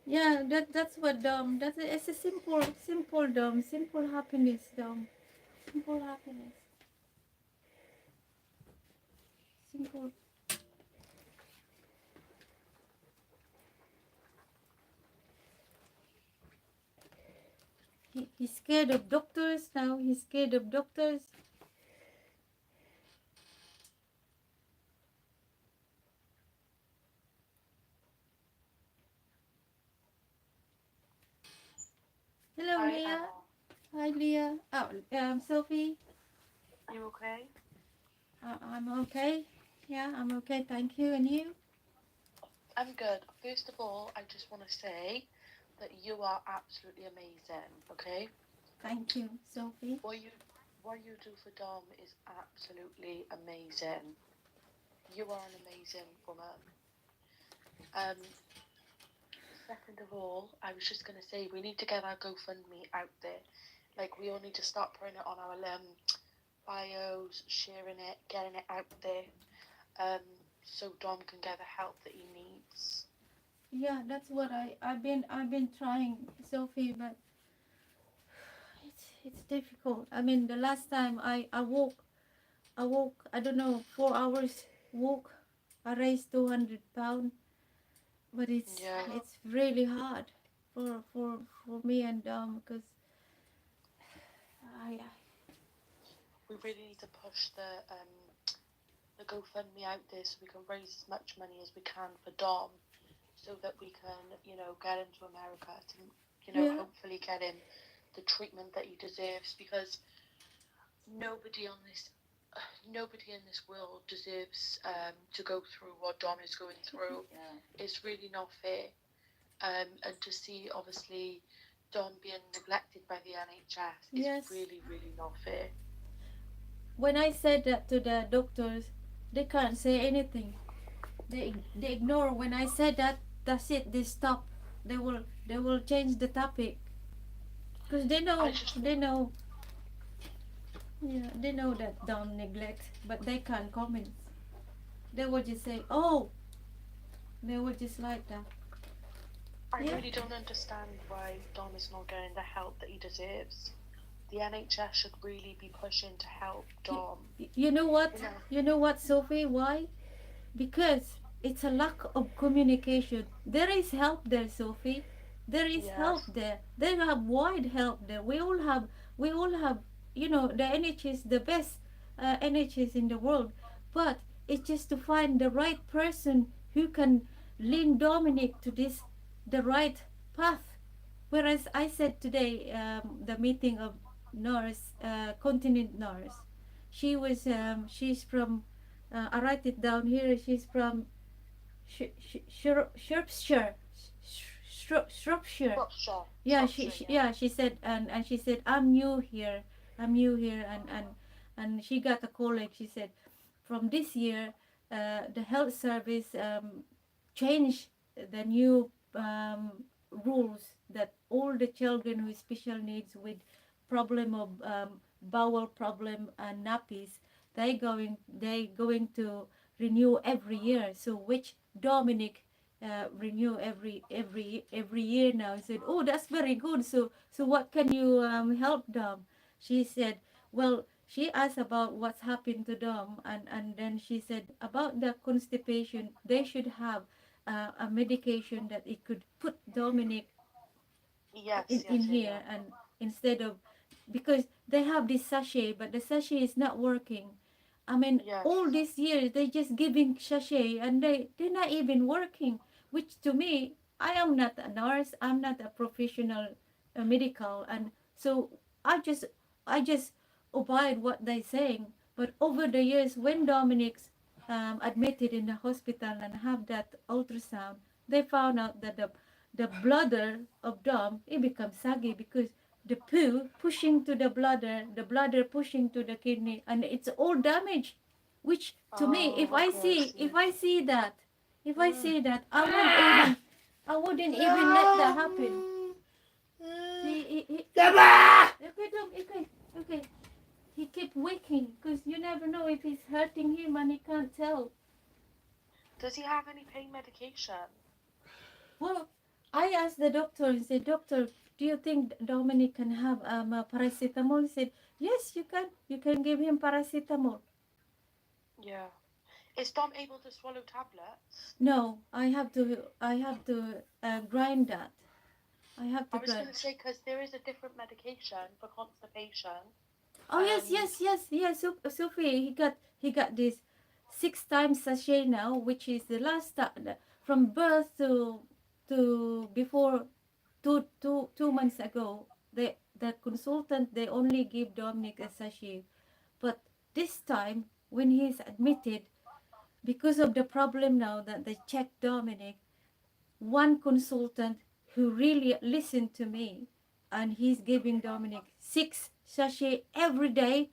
Yeah, that's what Dom. It's a simple Dom, simple happiness, Dom, simple happiness, simple. He's scared of doctors now. He's scared of doctors. Hello, Hi, Leah. Emma. Hi, Leah. Oh, Sophie. You okay? I'm okay. Yeah, I'm okay. Thank you. And you? I'm good. First of all, I just want to say that you are absolutely amazing, okay? Thank you, Sophie. What you do for Dom is absolutely amazing. You are an amazing woman. Second of all, I was just going to say we need to get our GoFundMe out there. Like, we all need to start putting it on our bios, sharing it, getting it out there, so Dom can get the help that he needs. Yeah, that's what I've been trying, Sophie, but it's difficult. I mean, the last time I woke, I don't know, 4 hours walk. I raised 200 pounds, but it's really hard for me and Dom, because I we really need to push the GoFundMe out there so we can raise as much money as we can for Dom, so that we can, get him to America to, hopefully get him the treatment that he deserves, because nobody in this world deserves to go through what Dom is going through. It's really not fair. And to see, obviously, Dom being neglected by the NHS is really, really not fair. When I said that to the doctors, they can't say anything. They ignore when I said that. That's it. They stop. They will change the topic because I they know yeah they know that Dom neglect, but they can't comment. They will just say, oh, they will just like that. I Yeah. really don't understand why Dom is not getting the help that he deserves. The NHS should really be pushing to help Dom. You know what? You know, You know what, Sophie? Why? Because it's a lack of communication. There is help there, Sophie. There is help yes, there. They have wide help there. We all have, the NHS is the best NHS in the world. But it's just to find the right person who can lead Dominic to the right path. Whereas I said today, the meeting of nurse, continent nurse, she's from, I write it down here, she's from Shropshire. Shropshire. Shropshire, Yeah, Shropshire, yeah. she said, and she said, I'm new here. I'm new here, and she got a colleague. She said, from this year, the health service changed the new rules that all the children with special needs with problem of bowel problem and nappies, they going to renew every year. So which Dominic renew every year now. I said, oh, that's very good. So what can you help Dom? She said, well, she asked about what's happened to Dom, and then she said about the constipation. They should have a medication that it could put Dominic Yes, in yes, yeah, here, yeah. and instead of, because they have this sachet, but the sachet is not working. I mean, Yes. all these years they just giving sachet, and they're not even working. Which to me, I am not a nurse. I'm not a professional medical, and so I just I just obeyed what they saying. But over the years, when Dominic's admitted in the hospital and have that ultrasound, they found out that the bladder of Dom, it becomes saggy because the poo pushing to the bladder pushing to the kidney, and it's all damaged. Which to me, if Oh, I okay, I see, see. if I see that, I wouldn't even let that happen. See, okay, Dom, okay. He keep waking because you never know if he's hurting him and he can't tell. Does he have any pain medication? Well, I asked the doctor and said, Doctor, do you think Dominic can have a paracetamol? He said, yes, you can. You can give him paracetamol. Yeah. Is Dom able to swallow tablets? No, I have to grind that. I have to I was going grind. to say, because there is a different medication for constipation. Oh yes. Sophie, he got this 6 times sachet now, which is the last time from birth to before 2 months ago. The consultant, they only give Dominic a sachet, but this time when he's admitted, because of the problem now that they checked Dominic, one consultant who really listened to me, and he's giving Dominic 6 sachet every day,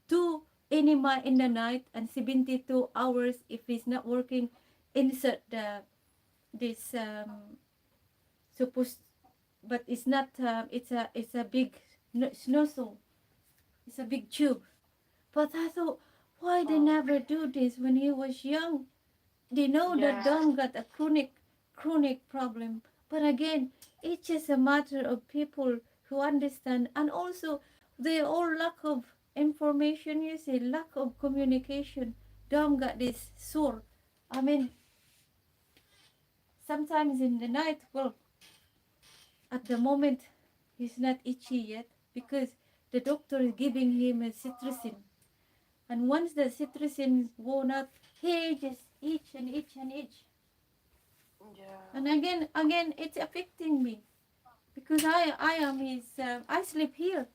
2 enema in the night, and 72 hours if he's not working, insert this supposed, but it's not, it's a big nozzle, it's a big tube. But I thought, why they Oh, never do this when he was young? They know that yeah. Dom got a chronic problem. But again, it's just a matter of people who understand, and also they all lack of information. You see, lack of communication. Dom got this sore. I mean, sometimes in the night. Well, at the moment, he's not itchy yet because the doctor is giving him a cetirizine. And once the cetirizine is worn out, he just itch and itch and itch. Yeah. And again, it's affecting me because I am his. I sleep here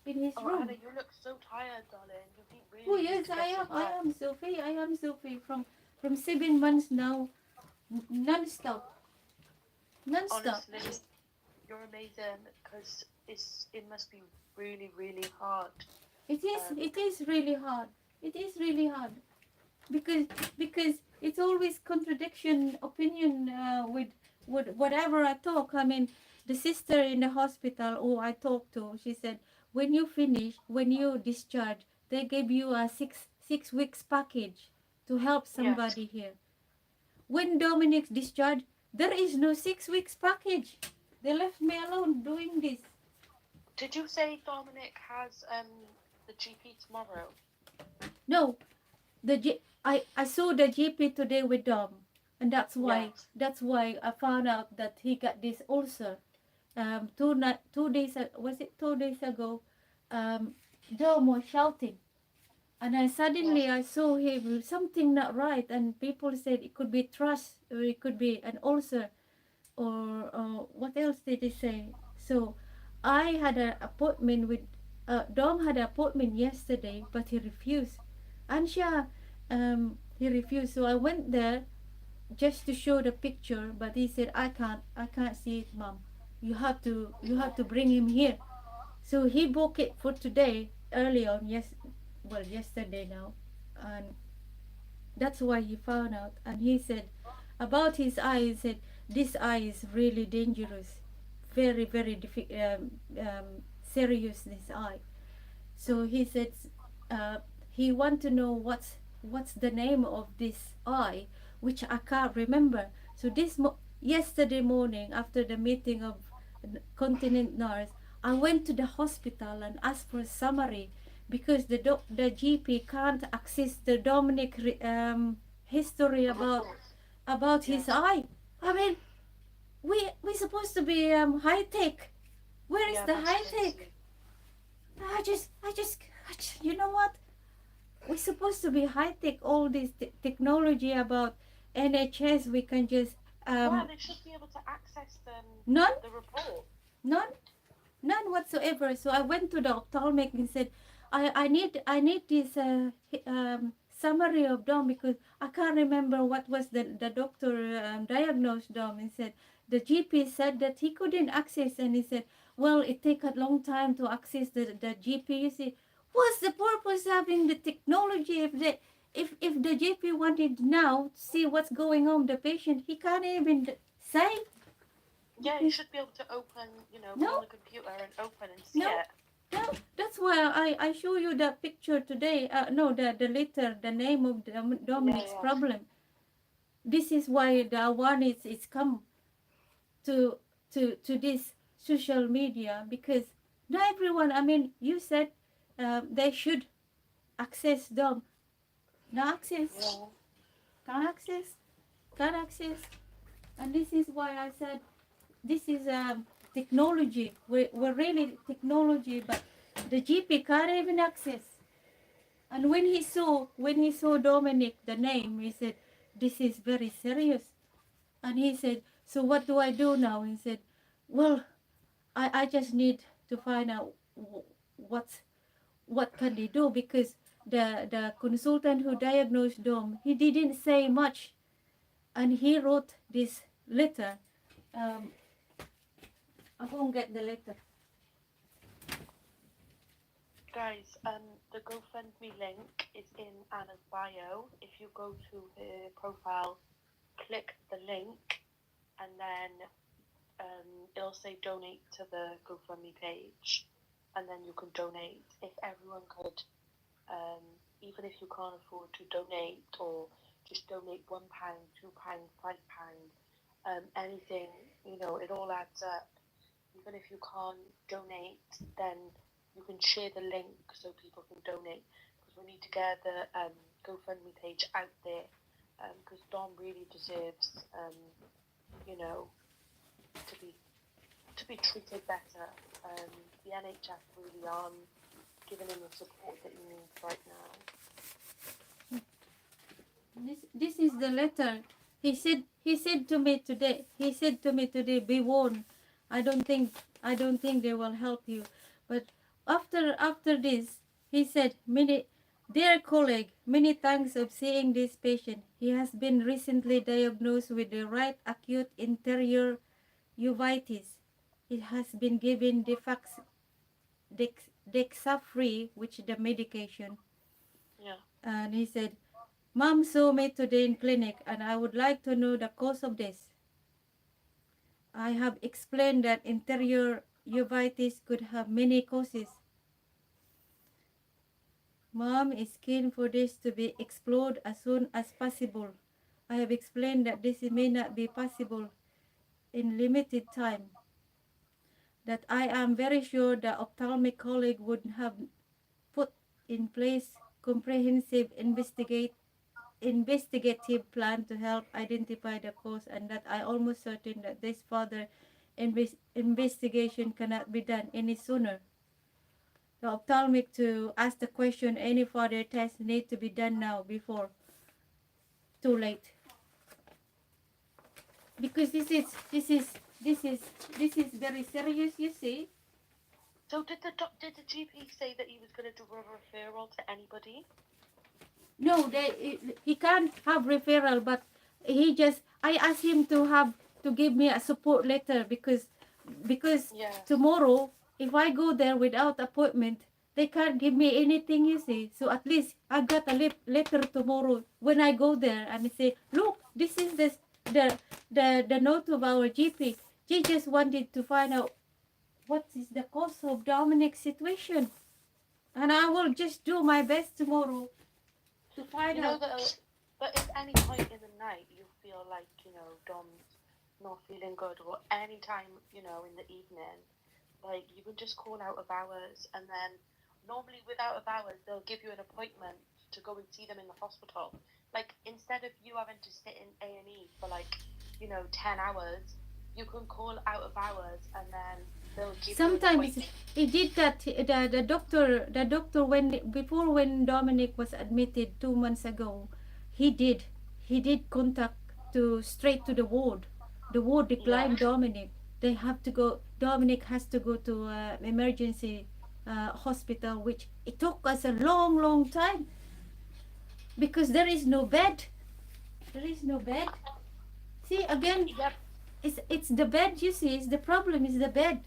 in his Oh, room. Anna, you look so tired, darling. You need Oh really need yes, to I get am. some I rest. am Sophie. I am Sophie from 7 months now, non-stop. Honestly, you're amazing because it must be really, really hard. It is. It is really hard. It is really hard because it's always contradiction opinion with whatever I talk. I mean, the sister in the hospital who I talked to, she said, when you finish, when you discharge, they give you a six weeks package to help Yes. somebody here. When Dominic's discharged, there is no 6 weeks package. They left me alone doing this. Did you say Dominic has the GP tomorrow? No, I saw the GP today with Dom, and Yes. that's why I found out that he got this ulcer. 2 days was it 2 days ago? Dom was shouting, and Yes. I saw him something not right, and people said it could be thrush or it could be an ulcer, or what else did they say? So I had an appointment with Dom had an appointment yesterday, but he refused. Ansha, he refused. So I went there just to show the picture, but he said I can't see it, mom. You have to bring him here. So he booked it for today early on. Yes, well yesterday now, and that's why he found out. And he said about his eye. He said this eye is really dangerous, very serious. This eye. So he said he want to know what's the name of this eye, which I can't remember. So yesterday morning after the meeting of continent nurse, I went to the hospital and asked for a summary because the GP can't access the Dominic history The report. about his Yes. eye. I mean, we supposed to be high tech. Where is Yeah, the that's high tech? crazy. I just, you know what? We're supposed to be high tech. All this technology about NHS, we can just Yeah, they should be able to access none, the report. none, none whatsoever. So I went to the ophthalmic and said, I need this summary of Dom because I can't remember what was the doctor diagnosed Dom. And said the GP said that he couldn't access, and he said, well, it take a long time to access the GP. You see, what's the purpose of having the technology if the GP wanted now to see what's going on with the patient, he can't even say. Yeah, you should be able to open, go No. on the computer and open and see No. it. No, that's why I show you the picture today. No, the letter, the name of Dominic's Yeah. problem. This is why the one is come to this social media because not everyone. I mean, you said they should access Dom. No access, Yeah. can't access, can't access, and this is why I said this is technology. We're really technology, but the GP can't even access. And when he saw Dominic, the name, he said, this is very serious. And he said, so what do I do now? He said, well, I just need to find out what can they do because the consultant who diagnosed Dom, he didn't say much. And he wrote this letter. I won't get the letter. Guys, the GoFundMe link is in Anna's bio. If you go to her profile, click the link, and then it'll say donate to the GoFundMe page, and then you can donate. If everyone could, even if you can't afford to donate, or just donate £1, £2, £5, anything, it all adds up. Even if you can't donate, then you can share the link so people can donate, because we need to get the GoFundMe page out there, because Dom really deserves, to be treated better. The NHS really aren't giving him the support that he needs right now. This is the letter. He said to me today, be warned. I don't think they will help you. But after this, he said, dear colleague, many thanks of seeing this patient. He has been recently diagnosed with the right acute interior uveitis. It has been given Dexafree, which is the medication. Yeah. And he said, Mom saw me today in clinic and I would like to know the cause of this. I have explained that interior uveitis could have many causes. Mom is keen for this to be explored as soon as possible. I have explained that this may not be possible in limited time. That I am very sure the ophthalmic colleague would have put in place comprehensive investigative plan to help identify the cause, and that I almost certain that this further investigation cannot be done any sooner. The ophthalmic to ask the question, any further tests need to be done now before too late. Because this is very serious, you see. So did the GP say that he was going to do a referral to anybody? No, he can't have referral, but I asked him to give me a support letter because Yeah. tomorrow if I go there without appointment, they can't give me anything, you see. So at least I got a letter tomorrow when I go there and say, look, this is the note of our GP. She just wanted to find out what is the cause of Dominic's situation, and I will just do my best tomorrow to find You know out. that, but if any point in the night you feel like, Dom's not feeling good, or any time, in the evening, like, you can just call out of hours, and then normally with out of hours, they'll give you an appointment to go and see them in the hospital. Like, instead of you having to sit in A&E for, like, 10 hours, you can call out of hours, and then they'll give you an Sometimes appointment. he did that. The doctor when Dominic was admitted 2 months ago, he did contact to straight to the ward. The ward declined Yeah. Dominic. They have to go. Dominic has to go to emergency hospital, which it took us a long time because there is no bed. There is no bed. See again, Yep. it's the bed. You see, it's the problem is the bed.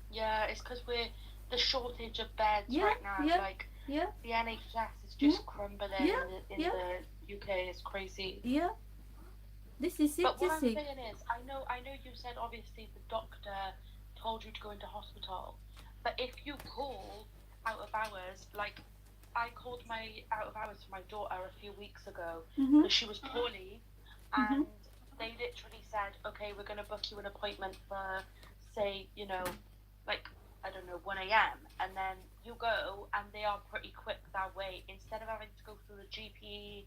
Yeah, it's because we're the shortage of beds Yeah, right now. yeah, Like, yeah. the NHS is just crumbling Yeah, in yeah. the UK. It's crazy. Yeah, this is it, But you what I'm see. saying is, I know you said obviously the doctor told you to go into hospital, but if you call out of hours, like, I called my out of hours for my daughter a few weeks ago Mm-hmm. because she was poorly, Mm-hmm. and they literally said, okay, we're going to book you an appointment for, say, like, I don't know, 1 a.m. And then you go, and they are pretty quick that way. Instead of having to go through the GP,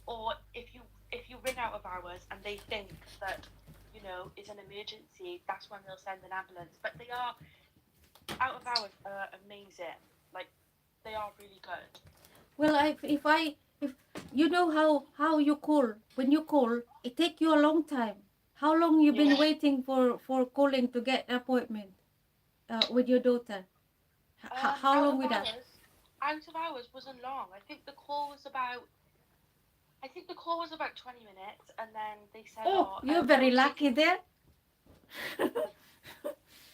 or if you ring out of hours and they think that, it's an emergency, that's when they'll send an ambulance. But they are out of hours are amazing. Like, they are really good. Well, if you know how you call when you call, it take you a long time. How long you been Yeah. waiting for calling to get an appointment with your daughter? How Out long of with that? hours, out of hours wasn't long. I think the call was about 20 minutes, and then they said, Oh, "Oh, you're very we'll take lucky you." there.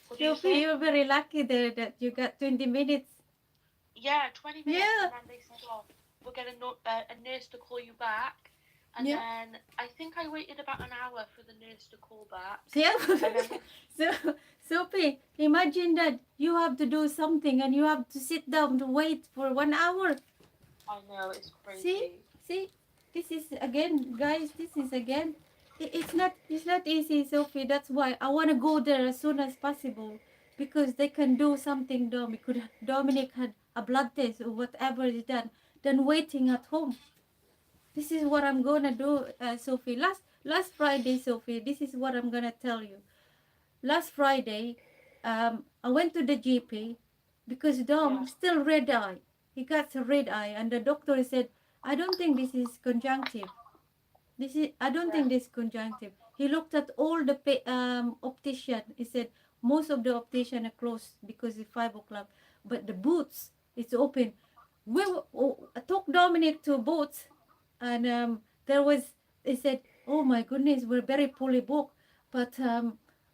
What do you Sophie, say? you're very lucky there that you got 20 minutes. Yeah, 20 minutes, Yeah, and then they said, "Oh, we'll get a nurse to call you back." And yeah, then I think I waited about an hour for the nurse to call back. yeah. And then So, Sophie, imagine that you have to do something and you have to sit down to wait for 1 hour. I know it's See, crazy. see, this is again, guys. This is again. It's not easy, Sophie. That's why I want to go there as soon as possible because they can do something. Dominic had a blood test or whatever is done, than waiting at home. This is what I'm gonna do, Sophie. Last Friday, Sophie. This is what I'm gonna tell you. Last Friday, I went to the GP because Yeah. Dom still red eye. He got a red eye, and the doctor said, "I don't think this is conjunctive. I don't Yeah. think this is conjunctive." He looked at all the optician. He said most of the optician are closed because it's 5 o'clock, but the booths it's open. I took Dominic to booths, and there was. They said, "Oh my goodness, we're very fully booked." But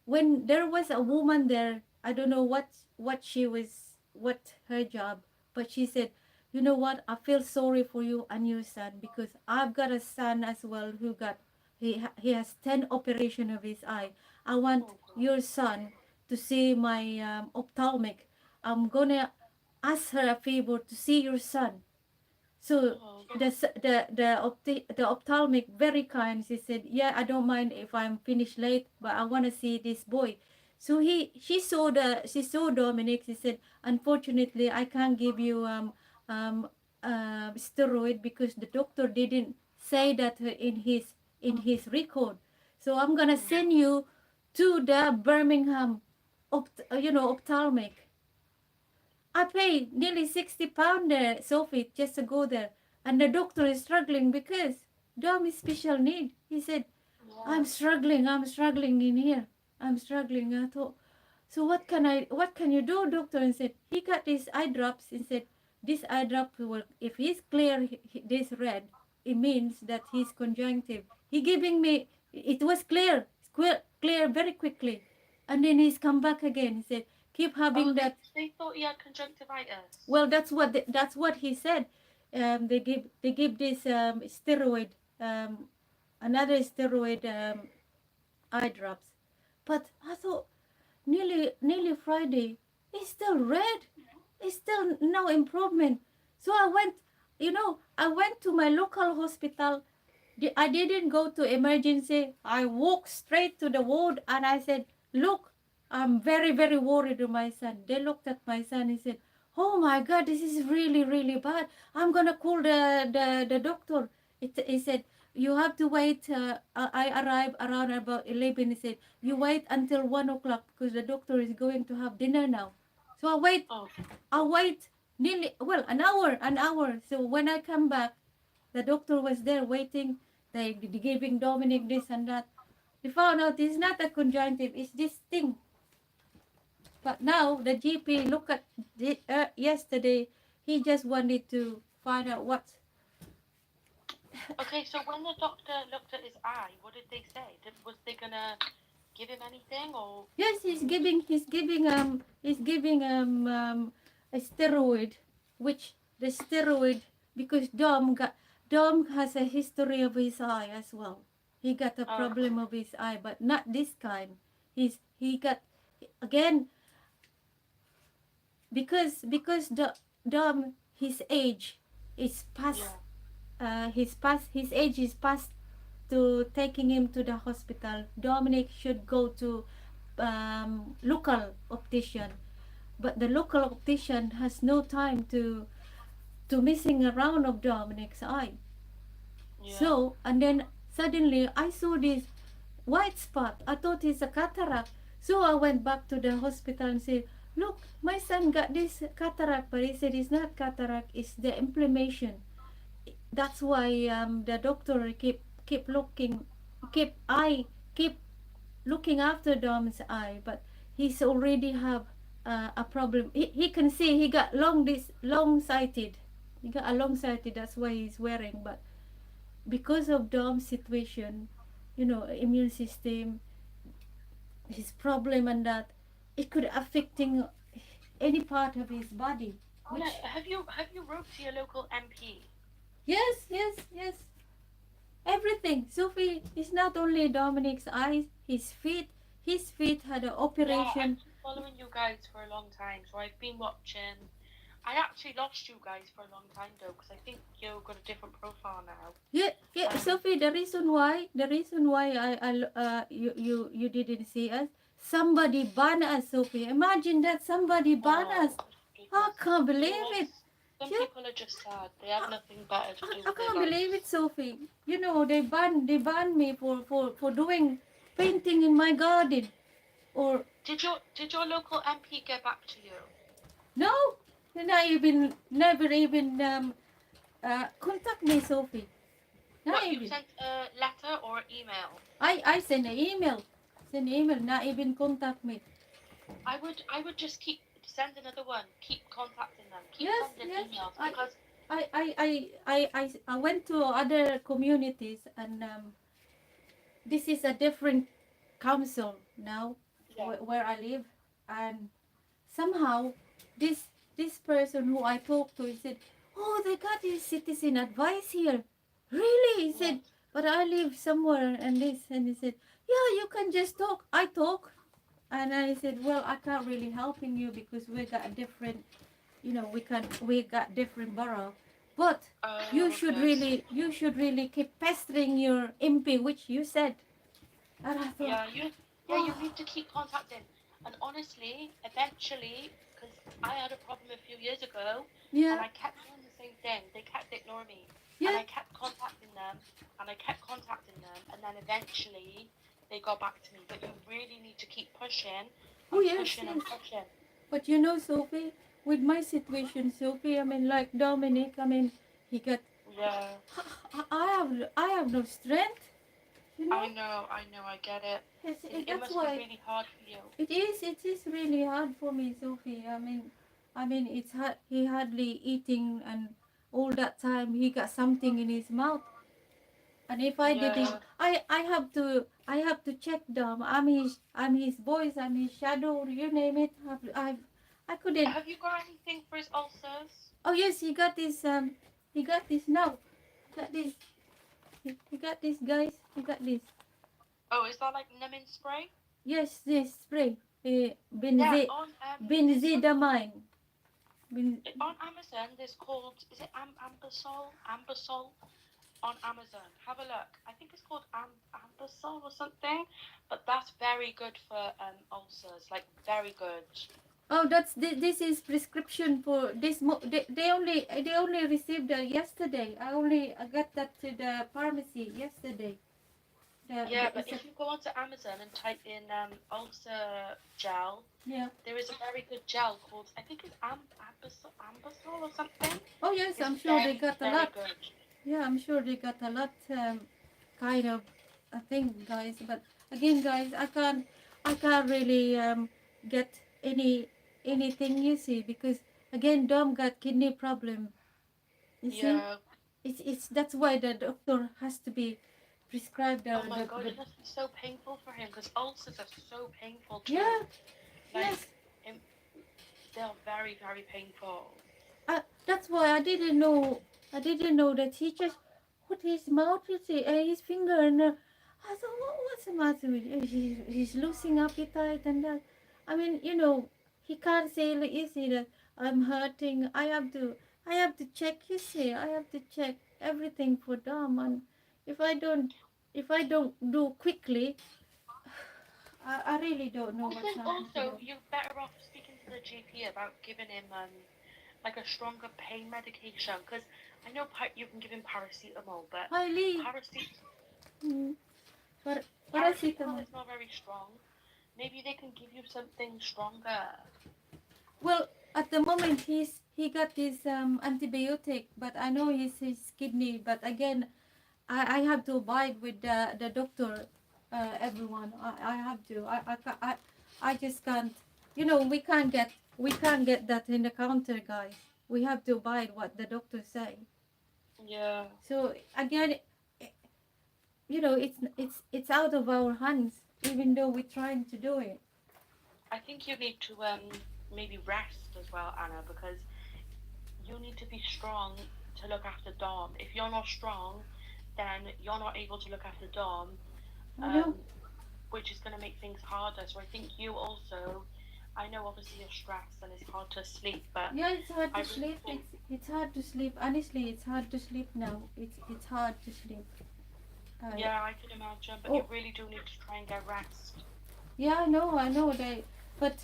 when there was a woman there, I don't know what she was, what her job, but she said, you know what? I feel sorry for you and your son because I've got a son as well who got he has 10 operation of his eye. I want Oh, God. your son to see my ophthalmic. I'm gonna ask her a favor to see your son. So Oh, the ophthalmic very kind. She said, "Yeah, I don't mind if I'm finished late, but I want to see this boy." So she saw Dominic. She said, "Unfortunately, I can't give you um steroid because the doctor didn't say that in his record. So I'm gonna mm, send you to the Birmingham ophthalmic." I pay nearly £60 there, Sophie, just to go there. And the doctor is struggling because Dom is special need. He said, yeah. I'm struggling in here. I'm struggling. I thought, so what can you do, doctor? And said, he got these eye drops and said, this eye drop will, if he's clear, this red, it means that he's conjunctive. He giving me, it was clear very quickly. And then he's come back again. He said, keep Oh, having that. they thought he had conjunctivitis. Well, that's what he said. They give this steroid, another steroid eye drops. But I thought nearly Friday, it's still red. It's still no improvement. So I went to my local hospital. I didn't go to emergency. I walked straight to the ward and I said, look, I'm very, very worried of my son. They looked at my son and said, oh my God, this is really, really bad. I'm going to call the doctor. He said, you have to wait. I arrived around about 11. He said, you wait until 1 o'clock because the doctor is going to have dinner now. So Oh, I wait nearly, well, an hour. So when I come back, the doctor was there waiting. They giving Dominic this and that. They found out it's not a conjunctive, it's this thing. But now the GP look at it, yesterday. He just wanted to find out what. okay. So when the doctor looked at his eye, what did they say? Was they gonna give him anything or? Yes, he's giving a steroid, which the steroid because Dom has a history of his eye as well. He got a Oh, problem of his eye, but not this kind. He got again because Dom his age is past. yeah. His age is past to taking him to the hospital. Dominic should go to local optician, but the local optician has no time to messing around of Dominic's eye. Yeah. So and then suddenly I saw this white spot. I thought it's a cataract. So I went back to the hospital and said, look, my son got this cataract, but he said it's not cataract, it's the inflammation. That's why the doctor keep looking after Dom's eye, but he's already have a problem. He can see he got long sighted. He got a long sighted. That's why he's wearing. But because of Dom's situation, immune system, his problem, and that it could affecting any part of his body. Which Have you wrote to your local MP? yes. Everything. Sophie, it's not only Dominic's eyes, his feet. His feet had an Yeah, I've operation. been following you guys for a long time, so I've been watching. I actually lost you guys for a long time though, because I think you've got a different profile now. Yeah, Sophie. The reason why you didn't see us. Somebody banned us, Sophie. Imagine that somebody banned us. I can't believe it. Some Yeah. people are just sad. They have nothing better to do I with their can't life. believe it, Sophie. They banned me for doing painting in my garden. Or Did your local MP get back to you? no, never even contact me, Sophie. Not What, you even. sent a letter or email? I send an email. Not even contact me. I would just keep send another one. Keep contacting them. Keep Yes, sending yes. emails because I went to other communities and this is a different council now where I live, and somehow this person who I talked to, he said, oh, they got his citizen advice here. Really? He said, but I live somewhere and this. And he said, yeah, you can just talk. I talk. And I said, well, I can't really helping you because we got a different, we got different borough. But you should really keep pestering your MP, which you said. And I thought, You need to keep contacting. And honestly, eventually, because I had a problem a few years ago, and yeah, I kept doing the same thing. They kept ignoring me, and yeah, I kept contacting them, and then eventually they got back to me. But you really need to keep pushing oh and yes, pushing and yes. pushing. But you know, Sophie, with my situation, Sophie, I mean, like Dominic, I mean, he got, Yeah, I have no strength, you know. I know, I get it. It That's must be why really hard for you. it is really hard for me, Sophie. I mean, it's hard. He hardly eating, and all that time he got something in his mouth. And if I didn't, Yeah. I have to check them. I'm his voice. I'm his shadow. You name it. I couldn't. Have you got anything for his ulcers? Oh yes, he got this. He got this now. Got this. He got this, guys. He got this. Oh, is that like numbing spray? Yes, this spray. Yeah, Benzidamine. on Amazon, there's called, is it Ambisol? Ambisol on Amazon. Have a look. I think it's called Ambisol or something, but that's very good for ulcers. Like very good. Oh, this is prescription for this. They only received that yesterday. I got that to the pharmacy yesterday. But if you go onto Amazon and type in ulcer gel, yeah. there is a very good gel called, I think it's Ambisol or something. Oh yes, It's I'm sure they got a very lot. Good. Yeah, I'm sure they got a lot. Kind of, I think, guys. But again, guys, I can't really get anything, you see, because again, Dom got kidney problem. You see, it's that's why the doctor has to be prescribed. Oh my god, it must be so painful for him because ulcers are so painful too. Yeah. Like, yes. They're very, very painful. That's why I didn't know that he just put his mouth, you see, his finger, and I thought, what's the matter with him? He's losing appetite and that. I mean, he can't say like, you see that I'm hurting. I have to check. You see, I have to check everything for Dom, and if I don't do quickly, I really don't know what's happening. Also, you're better off speaking to the GP about giving him like a stronger pain medication, because I know you can give him paracetamol, but paracetamol is not very strong. Maybe they can give you something stronger. Well, at the moment he got this antibiotic, but I know his kidney. But again, I have to abide with the doctor. Everyone, I have to. I just can't. We can't get that in the counter, guys. We have to abide what the doctor say. Yeah. So again, it's out of our hands, even though we're trying to do it. I think you need to maybe rest as well, Anna, because you need to be strong to look after Dom. If you're not strong, then you're not able to look after Dom, which is going to make things harder. So I think you also, I know obviously you're stressed and it's hard to sleep, but yeah, it's hard to sleep. It's hard to sleep. Honestly, it's hard to sleep now. It's hard to sleep. Yeah, I can imagine, but you really do need to try and get rest. Yeah, I know that. But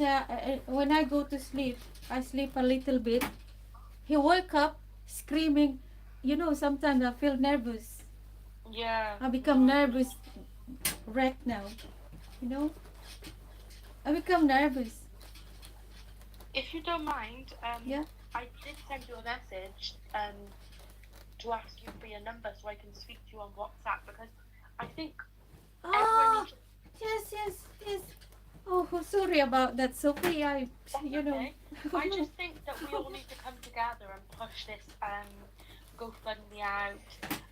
when I go to sleep, I sleep a little bit. He woke up screaming. Sometimes I feel nervous. Yeah. I become nervous wreck now. I become nervous. If you don't mind, yeah. I did send you a message to ask you for your number so I can speak to you on WhatsApp, because I think everyone needs to... Yes. Oh, sorry about that, Sophie. Okay. I just think that we all need to come together and push this GoFundMe out.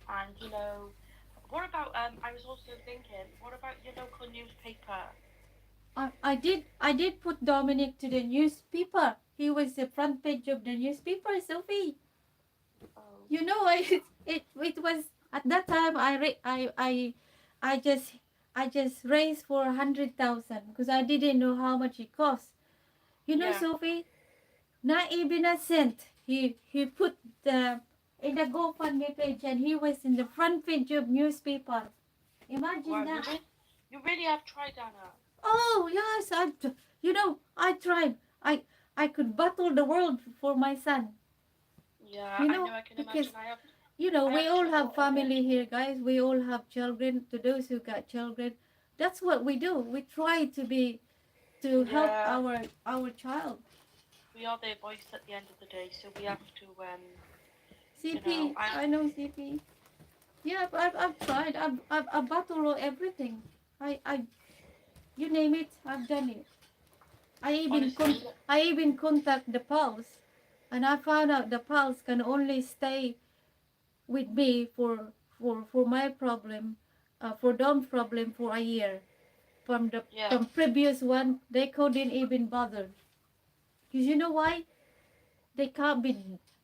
And what about I was also thinking, what about your local newspaper? I did put Dominic to the newspaper. He was the front page of the newspaper, Sophie. Oh. You know, it was at that time. I just raised for 100,000 because I didn't know how much it cost. You know, Yeah. Sophie, not even a cent. He put the in the GoFundMe page, and he was in the front page of newspaper. Imagine Wow. that. You really have tried, Anna. Oh yes, you know, I tried. I could battle the world for my son. Yeah, You I know, know. I can because imagine. you know, I we have all two have daughters family also. here, guys. We all have children. To those who got children, that's what we do. We try to help Yeah. our child. We are their voice at the end of the day, so we have to, you know, CP, I know CP. Yeah, I've tried. I've battled everything. I you name it, I've done it. honestly, I even contact the pals, and I found out the pals can only stay with me for my problem, for Dom's problem for a year. yeah, From previous one, they couldn't even bother. Cause you know why? They can't be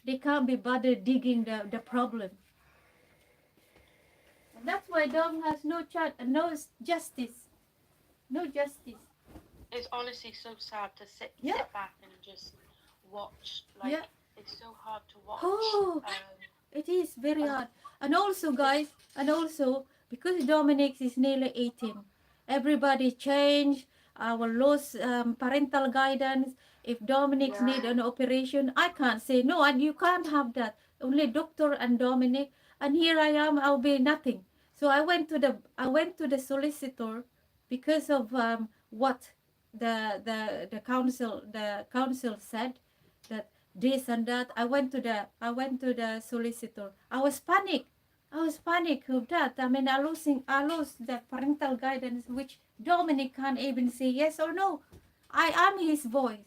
they can't be bothered digging the problem. And that's why Dom has no justice, no justice. it's honestly so sad to Yeah, sit back and just watch. yeah. Like, it's so hard to watch. Oh, it is very And hard. And also, it's guys, and also because Dominic is nearly 18, everybody changed. Our lost parental guidance. If Dominic yeah, need an operation, I can't say no, and you can't have that. Only doctor and Dominic, and here I am. I'll be nothing. So I went to the solicitor because of what the council said that this and that. I went to the solicitor. I was panic of that. I mean, I lost the parental guidance, which Dominic can't even say yes or no. I am his voice.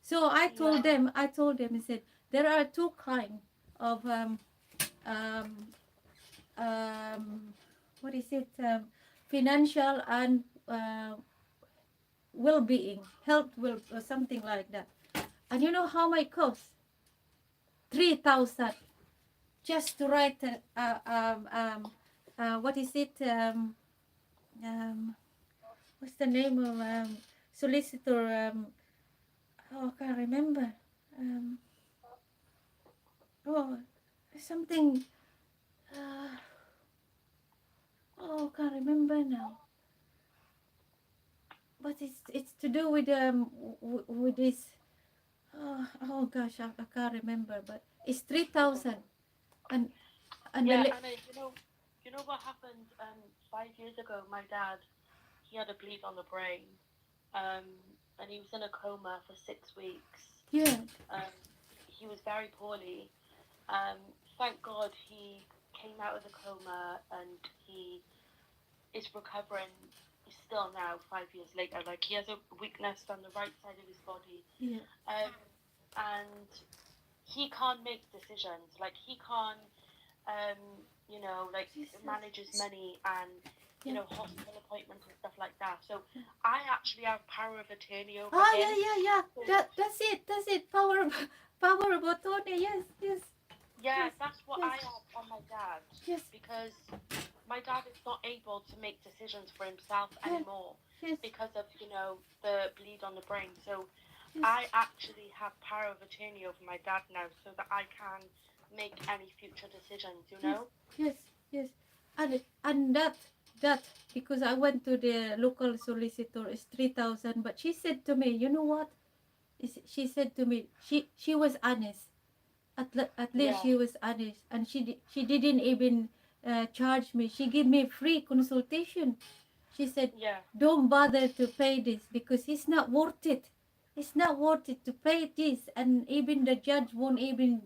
So I yeah, told them. I said there are two kinds of um, what is it? Financial and well-being, health, will or something like that. And you know how much cost? 3,000 just to write what is it um, what's the name of solicitor oh, I can't remember um, oh, something uh, oh, can't remember now, but it's to do with with this oh gosh, I can't remember, but it's 3,000. and and the yeah. li- And you know what happened? 5 years ago, my dad, he had a bleed on the brain, um, and he was in a coma for 6 weeks. yeah, Um, he was very poorly. Um, thank God he came out of the coma and he is recovering still now, 5 years later. Like, he has a weakness on the right side of his body. yeah, Um, and he can't make decisions. Like, he can't, you know, like, Jesus, manage his money and, you yeah. know, hospital appointments and stuff like that. So I actually have power of attorney over Ah, him. yeah. That's it. Power of attorney. Yes, yes, Yeah, yes, that's what yes, I have on my dad. yes, Because my dad is not able to make decisions for himself yeah, anymore yes, because of, you know, the bleed on the brain. So yes, I actually have power of attorney over my dad now so that I can make any future decisions, you yes, know? yes, yes. And that because I went to the local solicitor is 3,000. But she said to me, you know what? She said to me, she was honest. At least Yeah, she was honest, and she didn't even charge me. She gave me free consultation. She said, yeah, don't bother to pay this because it's not worth it. It's not worth it to pay this, and even the judge won't even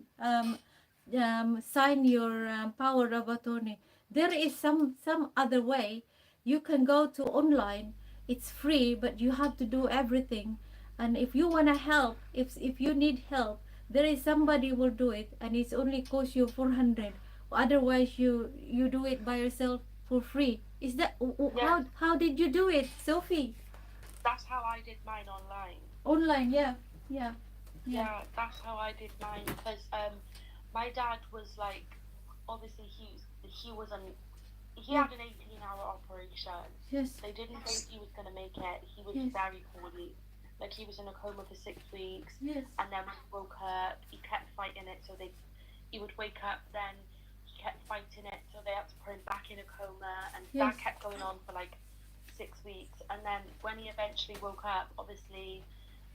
sign your power of attorney. There is some other way. You can go to online. It's free, but you have to do everything. And if you wanna help, if you need help, there is somebody will do it, and it's only cost you 400. Otherwise, you do it by yourself for free. Is that yeah. how did you do it, Sophie? That's how I did mine online. Online, yeah, yeah, yeah, Yeah, that's how I did mine because my dad was like, obviously he was an he Yeah. had an 18-hour operation. Yes. They didn't think he was gonna make it. He was Yes. very poorly. Like he was in a coma for 6 weeks, Yes. and then when he woke up, he kept fighting it. So he would wake up, then he kept fighting it. So they had to put him back in a coma, and Yes. that kept going on for like 6 weeks. And then when he eventually woke up, obviously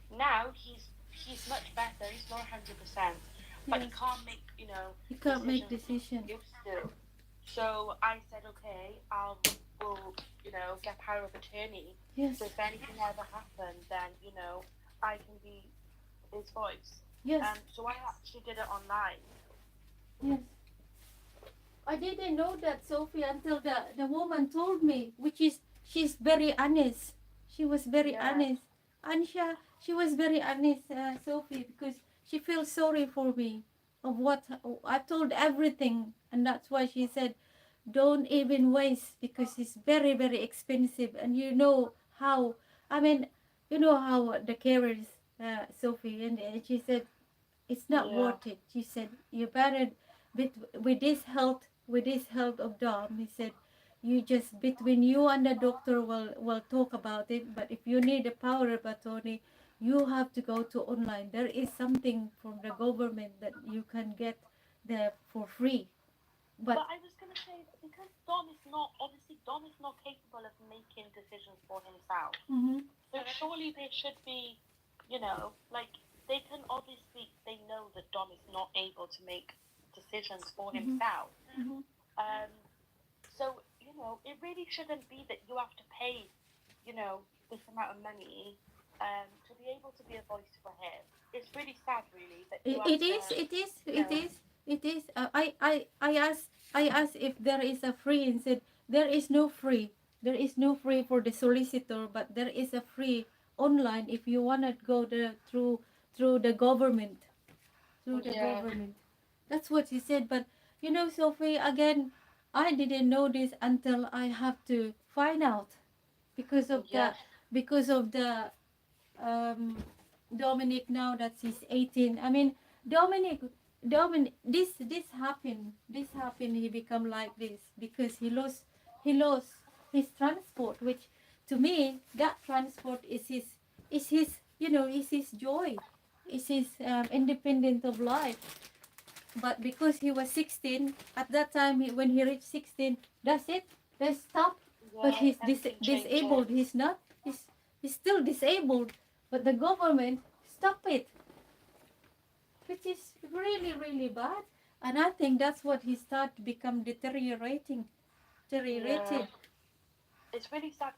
now he's much better. He's not 100%, but he Yes. can't make You can't make decisions decisions. he used to. So I said, okay, will get power of attorney. Yes. So if anything ever happened, then I can be his voice. Yes. So I actually did it online. Yes. I didn't know that, Sophie, until the woman told me, which is she's very honest. She was very Yeah. honest. Ansha, she was very honest, Sophie, because she feels sorry for me of what I told everything, and that's why she said, don't even waste because it's very very expensive, and you know how. I mean, you know how the carers, Sophie, and she said it's not Yeah. worth it. She said, you better, with this health of Dom, he said, you just, between you and the doctor will talk about it. But if you need a power of attorney, you have to go to online. There is something from the government that you can get there for free. But But I was gonna say that because Dom is not capable of making decisions for himself. mm-hmm, So surely there should be, like they can obviously they know that Dom is not able to make decisions for mm-hmm, himself. mm-hmm. Um, so it really shouldn't be that you have to pay, this amount of money, to be able to be a voice for him. It's really sad, really, that you It, have it is, to, it is, you it know, is, it is. I asked if there is a free, and said there is no free. There is no free for the solicitor, but there is a free online if you wanna go there through the government, through the yeah, government. That's what she said. But Sophie, again, I didn't know this until I have to find out because of yeah, the um, Dominic, now that he's 18. I mean, Dominic, this happened. This happened. He become like this because he lost his transport, which to me that transport is his joy, is his independent of life. But because he was 16 at that time, when he reached 16, that's it. They stop. But yeah. he's Everything disabled. changes. He's not. He's still disabled. But the government stop it, which is really really bad. And I think that's what he start to become deteriorating, Yeah, deteriorated. it's really sad.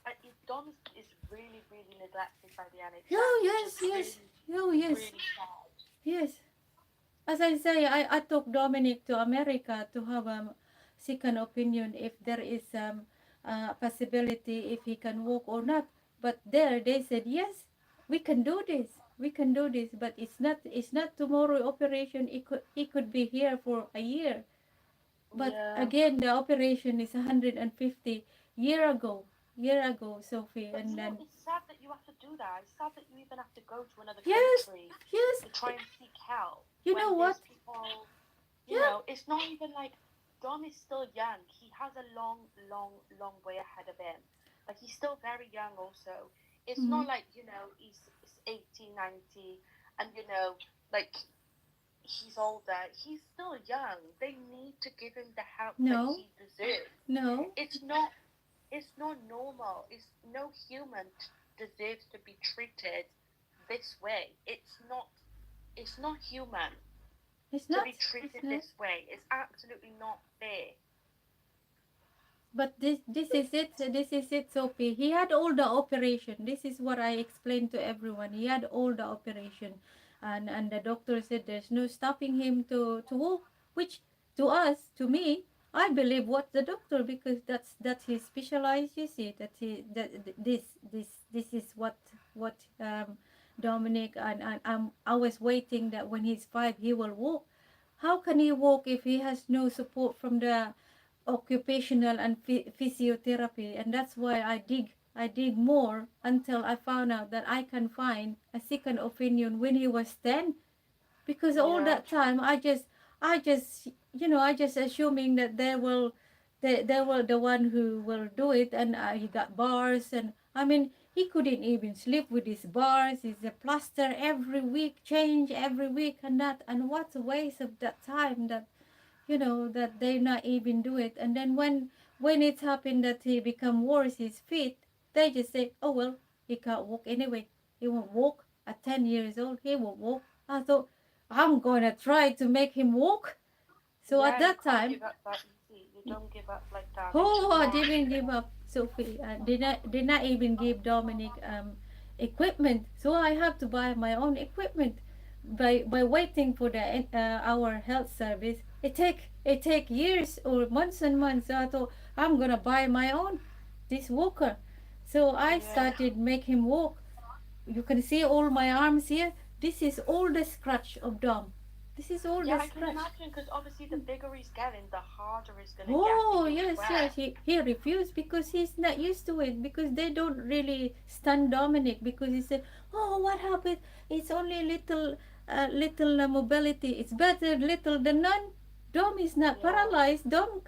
Dom is really, really neglected by the Oh NHS, which is yes, yes. really, Oh yes, really sad. yes. As I say, I took Dominic to America to have a second opinion if there is a possibility if he can walk or not. But there they said yes, we can do this, we can do this. But it's not tomorrow operation. It could be here for a year. But Yeah. again, the operation is 150 year ago, Sophie, But and then it's sad that you have to do that. It's sad that you even have to go to another yes, country yes. to try and seek help You know when what? there's people, Yeah, it's not even like Dom is still young. He has a long, long, long way ahead of him. Like, he's still very young, also. It's mm-hmm. not like, he's 18, 90, and, like, he's older. He's still young. They need to give him the help that No, he deserves. no. It's not normal. It's no human deserves to be treated this way. It's not human It's to not. be treated No. this way. It's absolutely not fair. But this is it, Sophie. He had all the operation. This is what I explained to everyone. He had all the operation, and the doctor said there's no stopping him to walk. Which to us, to me, I believe what the doctor, because that's his specialized. You see that this is what Dominic, and I was waiting that when he's 5 he will walk. How can he walk if he has no support from the occupational and physiotherapy? And that's why I dig more until I found out that I can find a second opinion when he was 10. Because all Yeah. that time I just, I just assuming that they were the one who will do it, and he got bars, and I mean, he couldn't even sleep with his bars. He's a plaster every week, change every week, and that, and what a waste of that time that, that they not even do it. And then when it happened that he become worse, his feet, they just say, oh well, he can't walk anyway. He won't walk at 10 years old. He won't walk. I thought, I'm gonna try to make him walk. So at Yeah, you that can't time, give up that easy. You don't give up like that. It's oh, just I not. didn't give up, Sophie. I did not even give Dominic equipment. So I have to buy my own equipment. By waiting for the our health service, it take years or months and months. So I thought, I'm gonna buy my own this walker. So I Yeah. started make him walk. You can see all my arms here. This is all the scratch of Dom. This is all Yeah, the I can scratch. imagine because obviously the bigger he's getting, the harder it's gonna get for Oh, you to yes, wear. yes. He refused because he's not used to it, because they don't really stand Dominic, because he said, oh, what happened? It's only little mobility. It's better little than none. Dom is not Yeah, paralyzed. Dom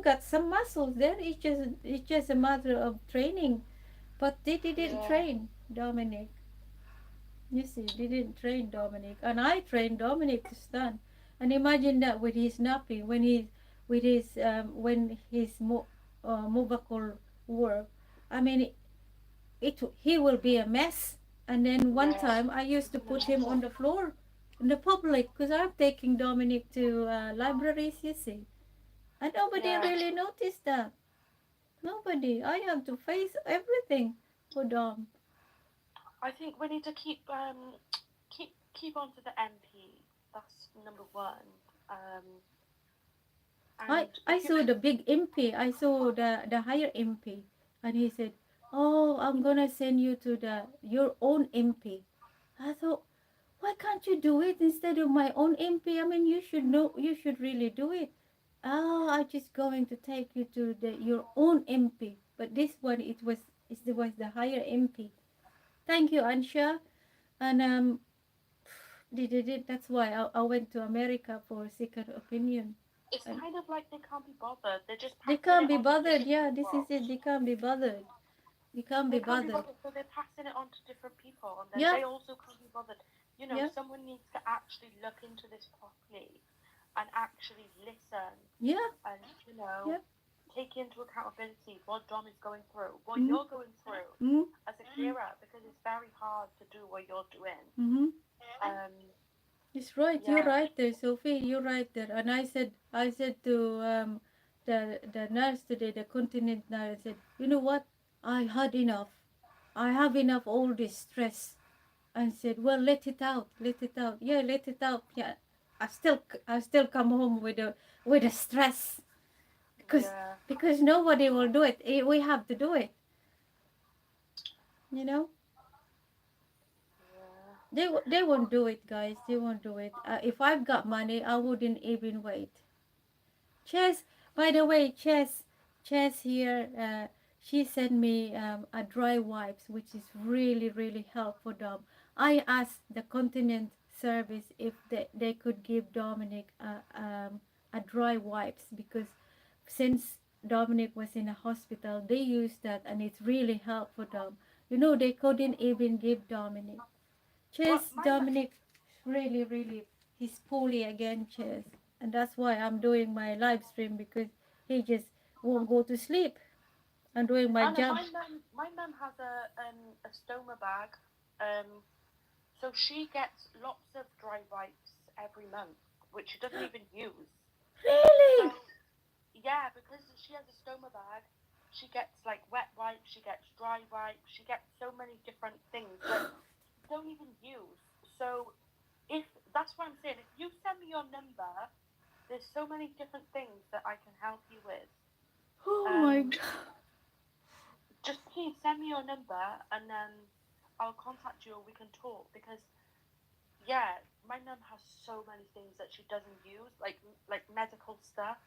got some muscles there. It's just a matter of training. But they didn't yeah, train Dominic. You see, they didn't train Dominic, and I trained Dominic to stand. And imagine that with his nappy, when his movable work. I mean, he will be a mess. And then one yeah. time, I I used to can put him on imagine. the floor in the public, because I'm taking Dominic to libraries. You see, and nobody Yeah, really noticed that. Nobody. I have to face everything for Dom. I think we need to keep on to the MP. That's number one. Um, I and I you, saw the big MP. I saw the higher MP, and he said, "Oh, I'm gonna send you to the your own MP." I thought, why can't you do it instead of my own MP? I mean, you should know. You should really do it. Oh, I'm just going to take you to your own MP. But this one, it was the higher MP. Thank you, Ansha. And did it. That's why I went to America for second opinion. it's And kind of like they can't be bothered. They're just they passing can't it be on to bothered. different Yeah, this is people. it. They can't be bothered. They can't be They can't be bothered. bothered, so they're passing it on to different people, and then Yeah, they also can't be bothered. You know, yeah, someone needs to actually look into this properly and actually listen yeah, and, yeah. take into accountability what Dom is going through, what Mm-hmm, you're going through mm-hmm, as a carer, because it's very hard to do what you're doing. mm-hmm. Um, It's right. You're yeah, right there, Sophie. You're right there. And I said to the nurse today, the continent nurse, I said, you know what? I had enough. I have enough all this stress. And said, well, let it out, let it out. Yeah, let it out. Yeah, I still come home with a stress, because yeah, nobody will do it. We have to do it. You know, yeah. they won't do it, guys. They won't do it. If I've got money, I wouldn't even wait. Chess, by the way, Chess here. She sent me a dry wipes, which is really really helpful. Dom. I asked the Continent service if they could give Dominic a dry wipes, because since Dominic was in a hospital, they used that, and it's really helpful. Dom. They couldn't even give Dominic. Well, Chess, my Dominic, really, really, he's poorly again, Chess. And that's why I'm doing my live stream, because he just won't go to sleep. I'm doing my I know job. my mum has a stoma bag, so she gets lots of dry wipes every month, which she doesn't even use. So Really? yeah, because she has a stoma bag, she gets like wet wipes, she gets dry wipes, she gets so many different things that she don't even use. So if that's what I'm saying, if you send me your number, there's so many different things that I can help you with. Oh my Um, God. just please send me your number and then I'll contact you or we can talk because yeah, my mum has so many things that she doesn't use, like medical stuff,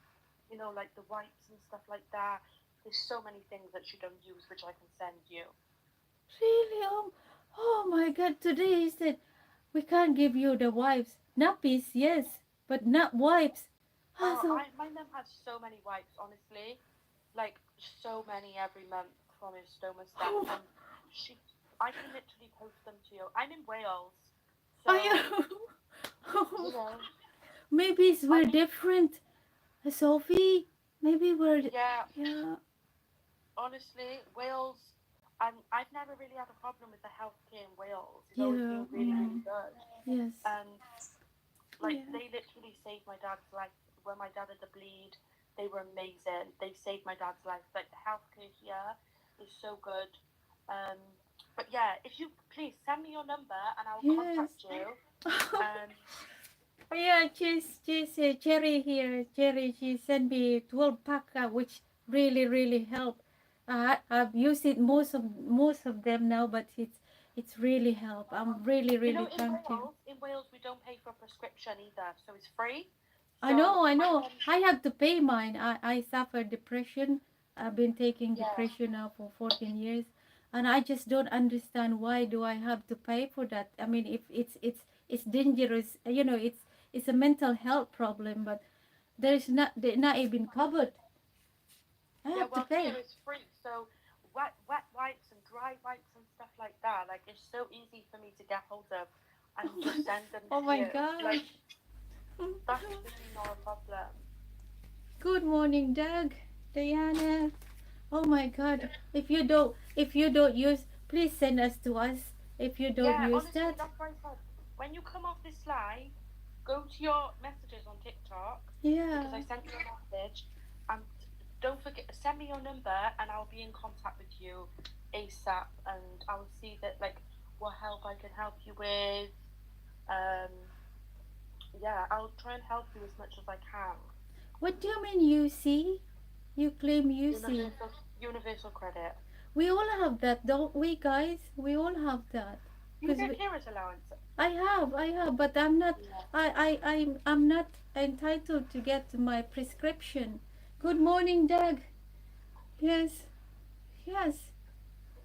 like the wipes and stuff like that. There's so many things that she don't use which I can send you. Really? Oh my God. Today he said, we can't give you the wipes. Nappies, yes. but not wipes. Oh, So my mum has so many wipes, honestly, like so many every month from his stoma stuff, oh, and she, I can literally post them to you. I'm in Wales, so I you oh, know, maybe I we're mean, different, Sophie. Maybe we're yeah, yeah honestly, Wales. I've never really had a problem with the healthcare in Wales. It's always yeah been really, really good. yes And like yeah they literally saved my dad's life when my dad had the bleed. They were amazing. They saved my dad's life. Like the healthcare here is so good. Um, but yeah, if you please send me your number and I'll yes. contact you. Um, Oh, yeah, she's Cherry here. Cherry, she sent me 12 pack, which really help. I've used it most of them now, but it's really help. I'm you know, really thankful. In Wales we don't pay for a prescription either, so it's free. I So know, I my know. I have to pay mine. I suffer depression. I've been taking yeah depression now for 14 years, and I just don't understand why do I have to pay for that. I mean, if it's dangerous, it's a mental health problem, but there's not they're not even covered. I yeah have to well here pay. it's free. So wet wipes and dry wipes and stuff like that. Like it's so easy for me to get hold of and just send them Oh to my you. god. Like that's really not a problem. Good morning, Doug, Diana. Oh my god. If you don't use, please send us to us if you don't Yeah, use honestly, that. that's why I said when you come off this live, go to your messages on TikTok because I Yeah. sent you a message, and don't forget send me your number and I'll be in contact with you ASAP, and I'll see that like what help I can help you with. Um, yeah, I'll try and help you as much as I can. What do you mean UC? You claim UC. Universal credit. We all have that, don't we, guys? We all have that. You Because get carers allowance. I have, but I'm not. Yeah. I'm not entitled to get my prescription. Good morning, Doug. Yes, yes.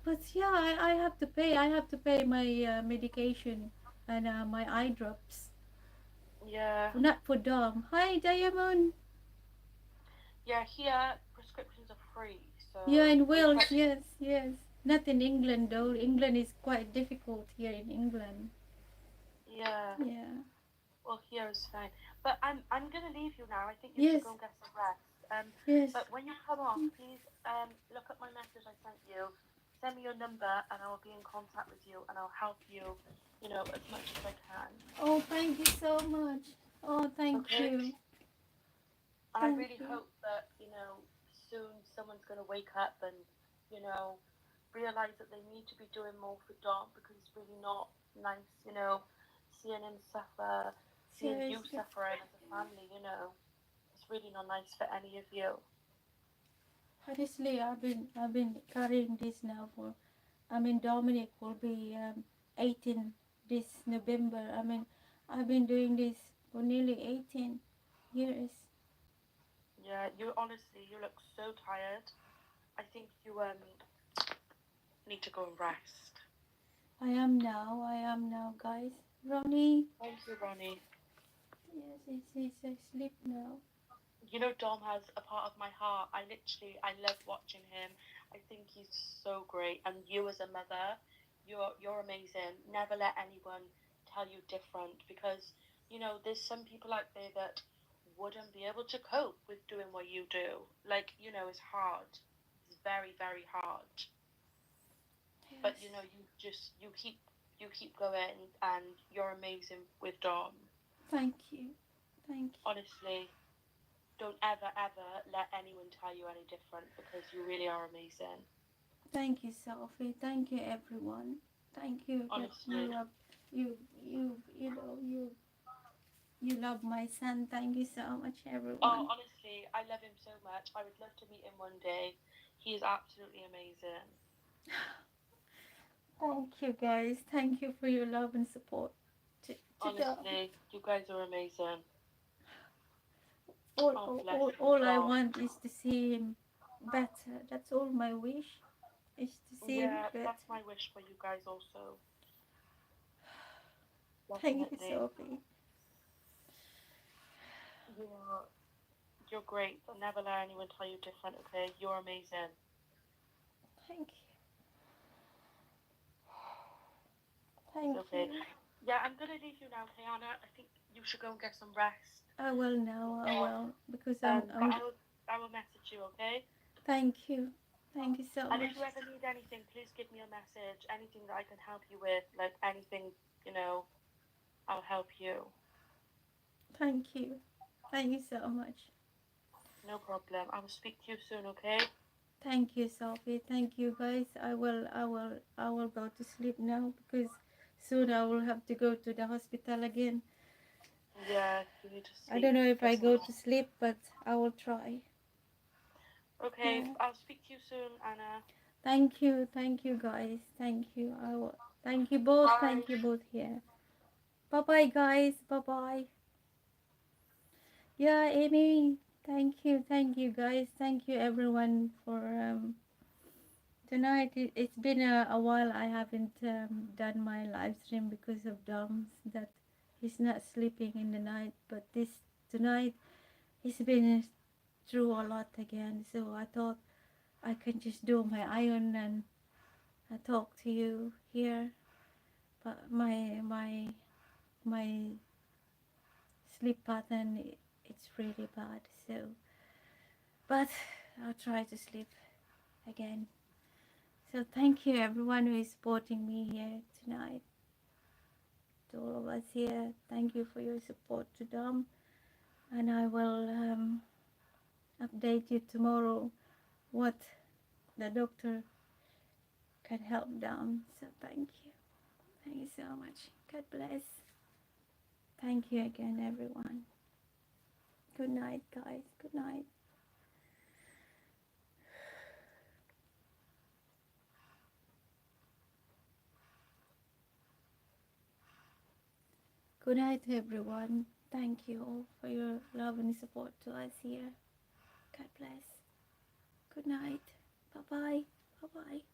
But yeah, I have to pay. I have to pay my medication and my eye drops. Yeah. Not for Dom. Hi, Diamond. Yeah, here prescriptions are free, Yeah, so in I'm Wales. quite Yes, yes. Not in England though. England is quite difficult here in England. yeah. Yeah. Well, here is fine, but I'm gonna leave you now. I think you should Yes, go and get some rest. yes. But when you come off, please look at my message I sent you. Send me your number, and I will be in contact with you, and I'll help you, you know, as much as I can. Oh, thank you so much. Oh, thank Okay. you. And I Thank really you. hope that soon someone's gonna wake up and you know realize that they need to be doing more for Dom because it's really not nice, seeing him suffer, seeing you Seriously. suffering as a family. It's really not nice for any of you. Honestly, I've been carrying this now for. I mean, Dominic will be 18 this November. I mean, I've been doing this for nearly 18 years. Yeah, you look so tired. I think you need to go and rest. I am now, guys. Ronnie, Thank you, Ronnie. yes, he's asleep now. Dom has a part of my heart. I love watching him. I think he's so great. And you as a mother, you're amazing. Never let anyone tell you different because, there's some people out there that wouldn't be able to cope with doing what you do. Like, it's hard. It's very, very hard. But Yes, you keep going and you're amazing with Dom. thank you, thank you. Honestly, don't ever, ever let anyone tell you any different because you really are amazing. Thank you, Sophie. Thank you, everyone. Thank you that Honestly. you love you love my son. Thank you so much, Oh, everyone. honestly, I love him so much. I would love to meet him one day. He is absolutely amazing. Thank you, guys. Thank you for your love and support. To the Honestly, you guys are amazing. all, Oh, all, bless all, you. all I Oh, want is to see him better. That's all my wish is to see him yeah, better. that's my wish for you guys also. Thank you, Definitely. Sophie. You're great. I'll never let anyone tell you different, okay? You're amazing. Thank you. Thank Okay. you. Yeah, I'm gonna leave you now, Tiana. I think you should go and get some rest. I will now. I will because But I'm. I will message you, okay? Thank you. Thank you so And much. if you ever need anything, please give me a message. Anything that I can help you with, like anything, you know, I'll help you. Thank you. Thank you so much. No problem. I will speak to you soon, okay? Thank you, Sophie. Thank you, guys. I will go to sleep now because soon I will have to go to the hospital again. Yeah, you need to sleep. I don't know if Get I some go rest. to sleep, but I will try. Okay, Yeah. I'll speak to you soon, Anna. Thank you, guys. Thank you. I will. Thank you both. Bye. Thank you both here. Bye bye, guys. Bye bye. Yeah, Amy. Thank you, guys. Thank you, everyone, for tonight. It's been a while. I haven't done my live stream because of Dom's that he's not sleeping in the night. But this tonight, he's been through a lot again. So I thought I can just do my iron and I talk to you here. But my sleep pattern it's really bad. So, but I'll try to sleep again. So thank you everyone who is supporting me here tonight. To all of us here, thank you for your support to Dom, and I will update you tomorrow what the doctor can help Dom. So thank you so much. God bless. Thank you again, everyone. Good night, guys. Good night. Good night, everyone. Thank you all for your love and support to us here. God bless. Good night. Bye bye. Bye bye.